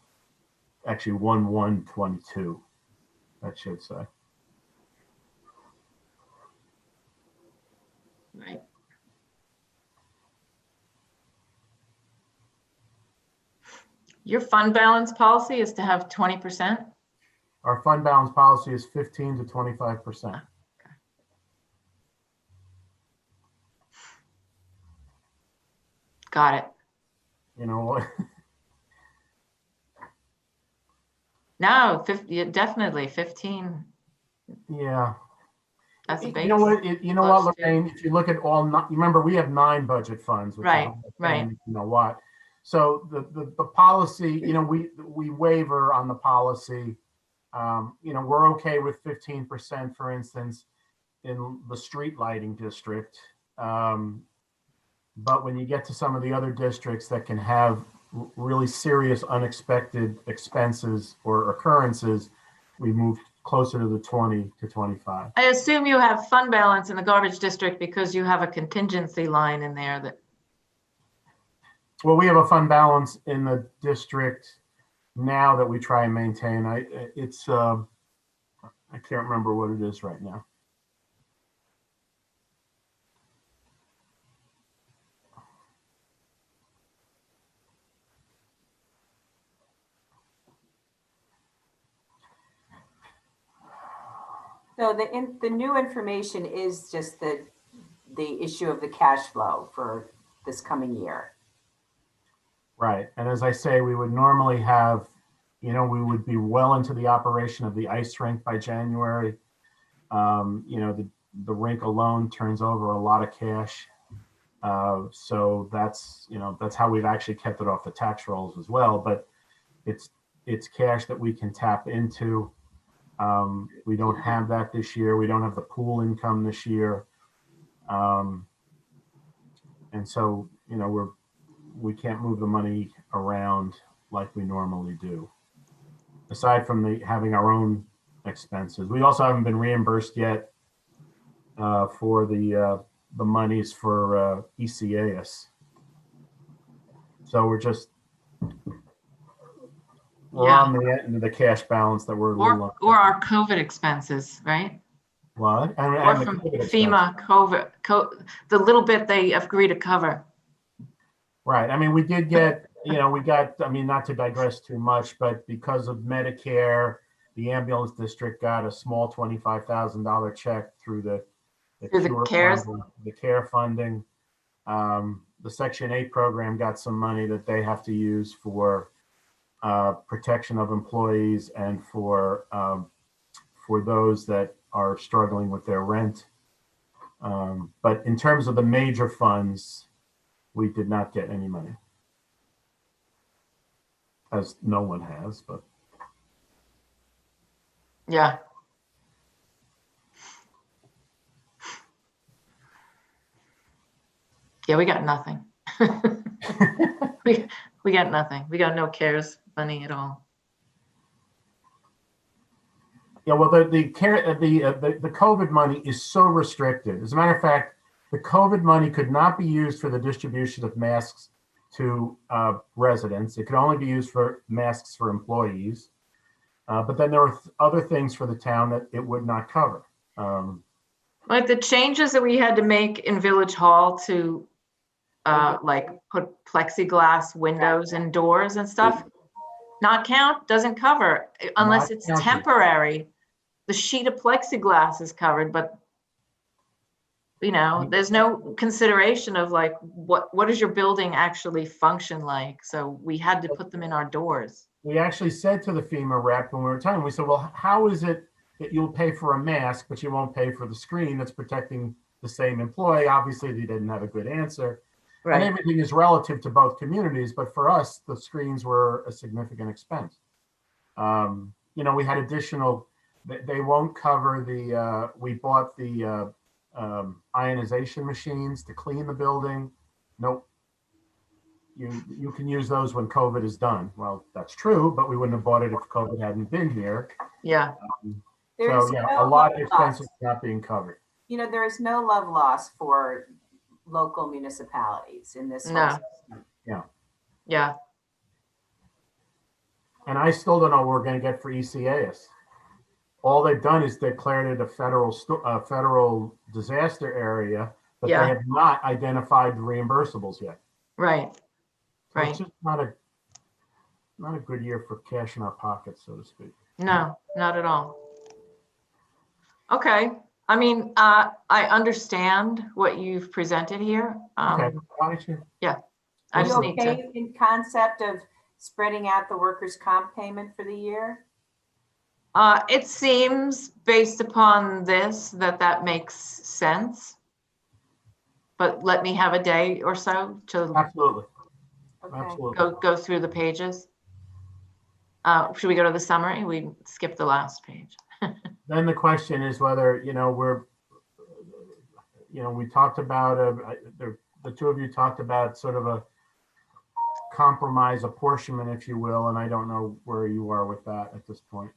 actually 1/1/22, that should say. Right. Your fund balance policy is to have 20%? Our fund balance policy is 15 to 25%. Got it. No, 50, definitely 15. Yeah. That's a base. You know what, Lorraine, if you look at all, remember we have 9 budget funds. Which right. You know what? So the policy, we waiver on the policy. we're okay with 15%, for instance, in the street lighting district. But when you get to some of the other districts that can have really serious unexpected expenses or occurrences, we moved closer to the 20 to 25. I assume you have fund balance in the garbage district because you have a contingency line in there that. Well, we have a fund balance in the district now that we try and maintain. I can't remember what it is right now. So the new information is just the issue of the cash flow for this coming year. Right. And as I say, we would normally have, we would be well into the operation of the ice rink by January. The rink alone turns over a lot of cash. So that's how we've actually kept it off the tax rolls as well. But it's cash that we can tap into. We don't have that this year. We don't have the pool income this year. And so, we can't move the money around like we normally do. Aside from having our own expenses, we also haven't been reimbursed yet for the monies for ECAS. So we're on the end of the cash balance that we're or our COVID expenses, right? What? Or from FEMA COVID, the little bit they agree to cover. Right. I mean, we did get, we got, not to digress too much, but because of Medicare, the ambulance district got a small $25,000 check through the CARES, the care funding. The Section 8 program got some money that they have to use for protection of employees and for those that are struggling with their rent. But in terms of the major funds, we did not get any money, as no one has, but. Yeah. Yeah, we got nothing. we got nothing. We got no CARES money at all. Yeah, well, the COVID money is so restricted. As a matter of fact, the COVID money could not be used for the distribution of masks to residents. It could only be used for masks for employees. But then there were other things for the town that it would not cover. Like the changes that we had to make in Village Hall to like put plexiglass windows and doors and stuff, not count, doesn't cover unless it's temporary. The sheet of plexiglass is covered, but there's no consideration of like what does your building actually function like. So we had to put them in our doors. We actually said to the FEMA rep when we were talking, we said, well, how is it that you'll pay for a mask, but you won't pay for the screen that's protecting the same employee? Obviously, they didn't have a good answer. Right. And everything is relative to both communities, but for us, the screens were a significant expense. We had additional, they won't cover we bought the ionization machines to clean the building. Nope. You can use those when COVID is done. Well, that's true, but we wouldn't have bought it if COVID hadn't been here. Yeah. A lot of expenses not being covered. There is no love lost for local municipalities in this. No. Yeah. Yeah. And I still don't know what we're going to get for ECAS. All they've done is declared it a federal disaster area, but they have not identified the reimbursables yet. Right. So it's just not a good year for cash in our pockets, so to speak. No, not at all. Okay. I mean, I understand what you've presented here. Okay. Yeah. Are you okay in concept of spreading out the workers' comp payment for the year? It seems based upon this that makes sense. But let me have a day or so to absolutely okay. go through the pages. Should we go to the summary? We skipped the last page. Then the question is whether, we talked about, the two of you talked about sort of a compromise apportionment, if you will, and I don't know where you are with that at this point.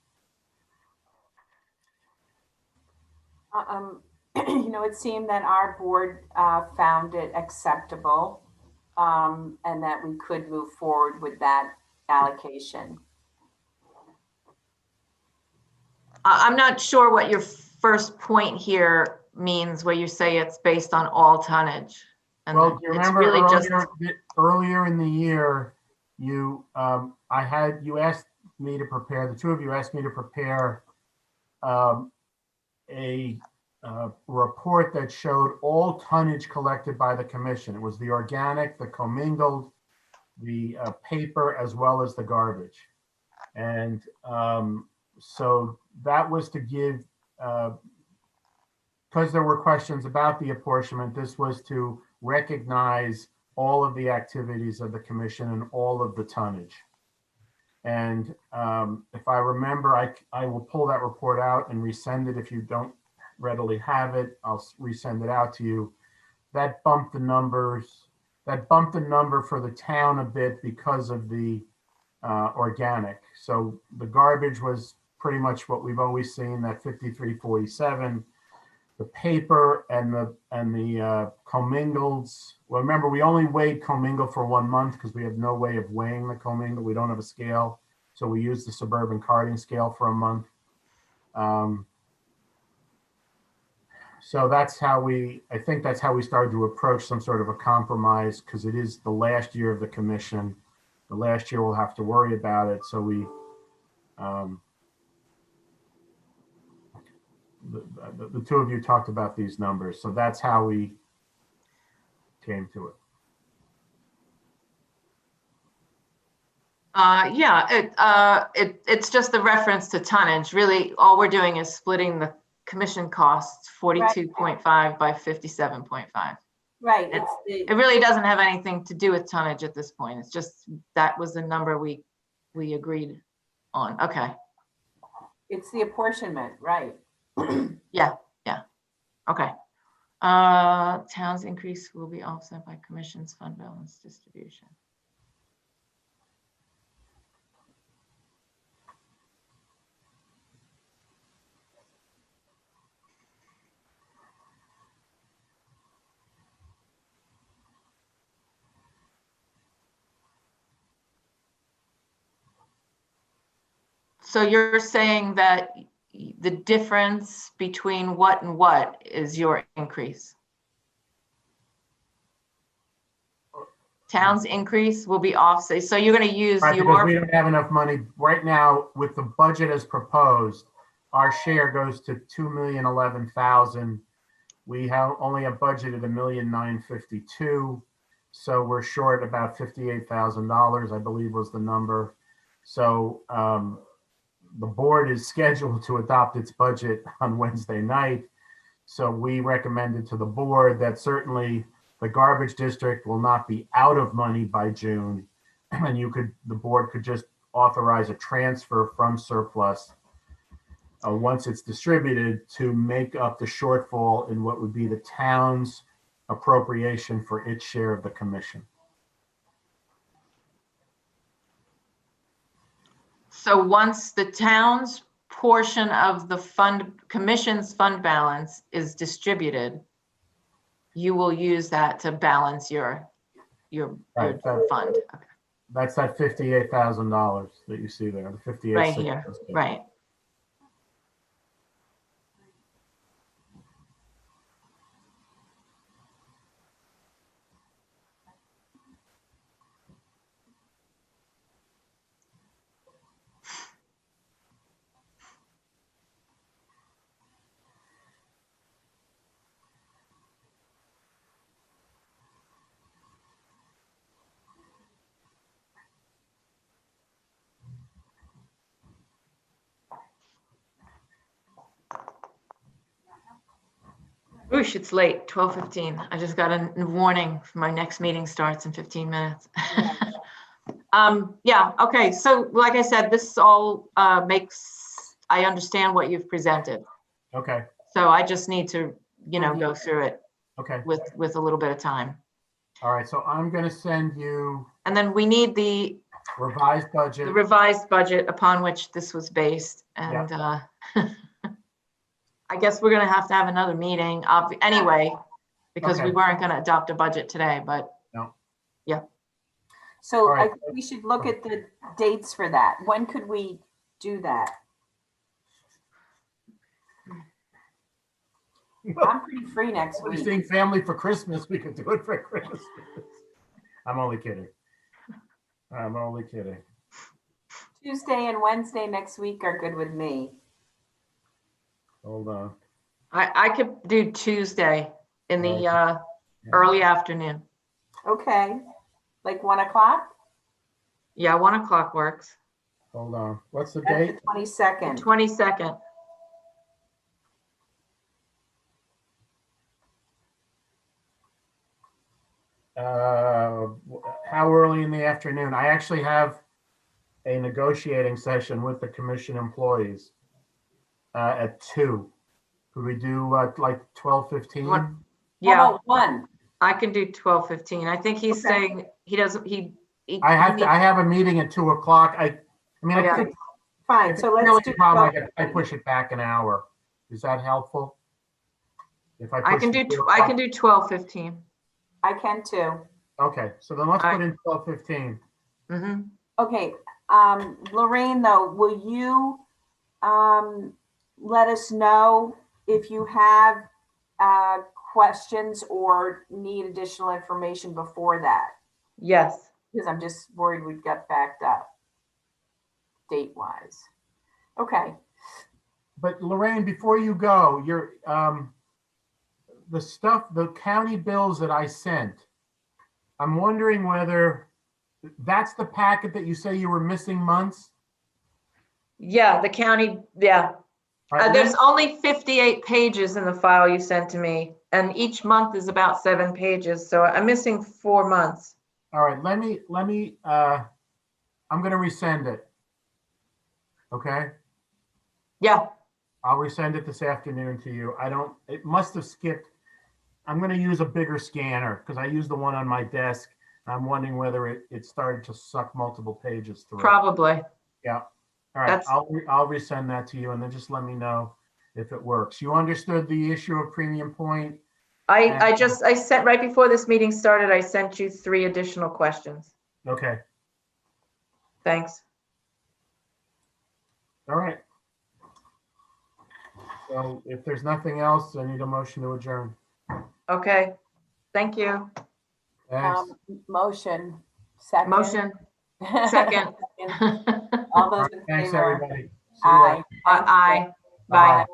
It seemed that our board found it acceptable, and that we could move forward with that allocation. I'm not sure what your first point here means, where you say it's based on all tonnage. And Well, do you it's remember really earlier in the year, you asked me to prepare, the two of you asked me to prepare a report that showed all tonnage collected by the commission. It was the organic, the commingled, the paper, as well as the garbage. And so that was to give, because there were questions about the apportionment, this was to recognize all of the activities of the commission and all of the tonnage. And if I remember, I will pull that report out and resend it. If you don't readily have it, I'll resend it out to you. That bumped the number for the town a bit because of the organic. So the garbage was pretty much what we've always seen, that 5347. The paper and the commingles. Well, remember, we only weighed commingle for 1 month because we have no way of weighing the commingle. We don't have a scale, so we used the suburban carting scale for a month. So that's how I think that's how we started to approach some sort of a compromise, because it is the last year of the commission. The last year we'll have to worry about it. So we, the two of you talked about these numbers. So that's how we came to it. It's just the reference to tonnage. Really, all we're doing is splitting the commission costs 42.5 by 57.5. Right. It really doesn't have anything to do with tonnage at this point. It's just that was the number we agreed on. Okay. It's the apportionment, right? Yeah. Okay. Town's increase will be offset by commission's fund balance distribution. So you're saying that the difference between what and what is your increase? Town's increase will be offset. So you're going to use right, because we don't have enough money right now with the budget as proposed. Our share goes to $2,011,000. We only have budgeted $1,952,000. So we're short about $58,000, I believe was the number. So the board is scheduled to adopt its budget on Wednesday night. So we recommended to the board that certainly the garbage district will not be out of money by June. And the board could just authorize a transfer from surplus once it's distributed to make up the shortfall in what would be the town's appropriation for its share of the commission. So once the town's portion of the commission's fund balance is distributed, you will use that to balance your fund. Okay. That's that $58,000 that you see there, the 58. Right here, right. Oosh, it's late, 12:15. I just got a warning. My next meeting starts in 15 minutes. Yeah, okay, so like I said, this all I understand what you've presented. Okay, So I just need to, go through it okay. with a little bit of time. All right, so I'm gonna send you And then we need the revised budget. revised budget upon which this was based. And I guess we're gonna have to have another meeting anyway, because we Okay. weren't gonna adopt a budget today, but No. yeah. So All right. I think we should look at the dates for that. When could we do that? I'm pretty free next We're week. seeing family for Christmas. We could do it for Christmas. I'm only kidding. I'm only kidding. Tuesday and Wednesday next week are good with me. Hold on. I could do Tuesday in the Yeah. early afternoon. Okay, like 1 o'clock? Yeah, 1 o'clock works. Hold on. What's the That's date? the 22nd. 22nd. How early in the afternoon? I actually have a negotiating session with the commission employees at 2. Could we do like 12:15? What? How Yeah, about 1? I can do 12:15. I think he's Okay. saying he doesn't, I have a meeting at 2 o'clock. I mean, Okay. I could, Fine, if so it's let's really do a problem, 12. I push it back an hour. Is that helpful? If I I push can it do, to I can do 12:15. I can too. Okay, so then let's All put in 12:15. Mm-hmm. Okay, Lorraine, though, will you let us know if you have questions or need additional information before that? Yes. Because I'm just worried we've got backed up date-wise. Okay, But Lorraine, before you go, the county bills that I sent, I'm wondering whether that's the packet that you say you were missing months? Yeah, the county, yeah. All right, There's only 58 pages in the file you sent to me, and each month is about 7 pages, so I'm missing 4 months. all right, let me, I'm gonna resend it. Okay? Yeah, I'll resend it this afternoon to you. It must have skipped. I'm gonna use a bigger scanner because I use the one on my desk. I'm wondering whether it started to suck multiple pages through. probably. Yeah. All right, That's- I'll resend that to you and then just let me know if it works. You understood the issue of premium point? I sent, right before this meeting started, I sent you 3 additional questions. Okay, Thanks. all right. So if there's nothing else, I need a motion to adjourn. Okay, thank you. Thanks. motion, second. Motion, second. All All those right, in thanks, favor? everybody. See you Aye. later. Thanks, Aye. Jeff. Bye. Bye.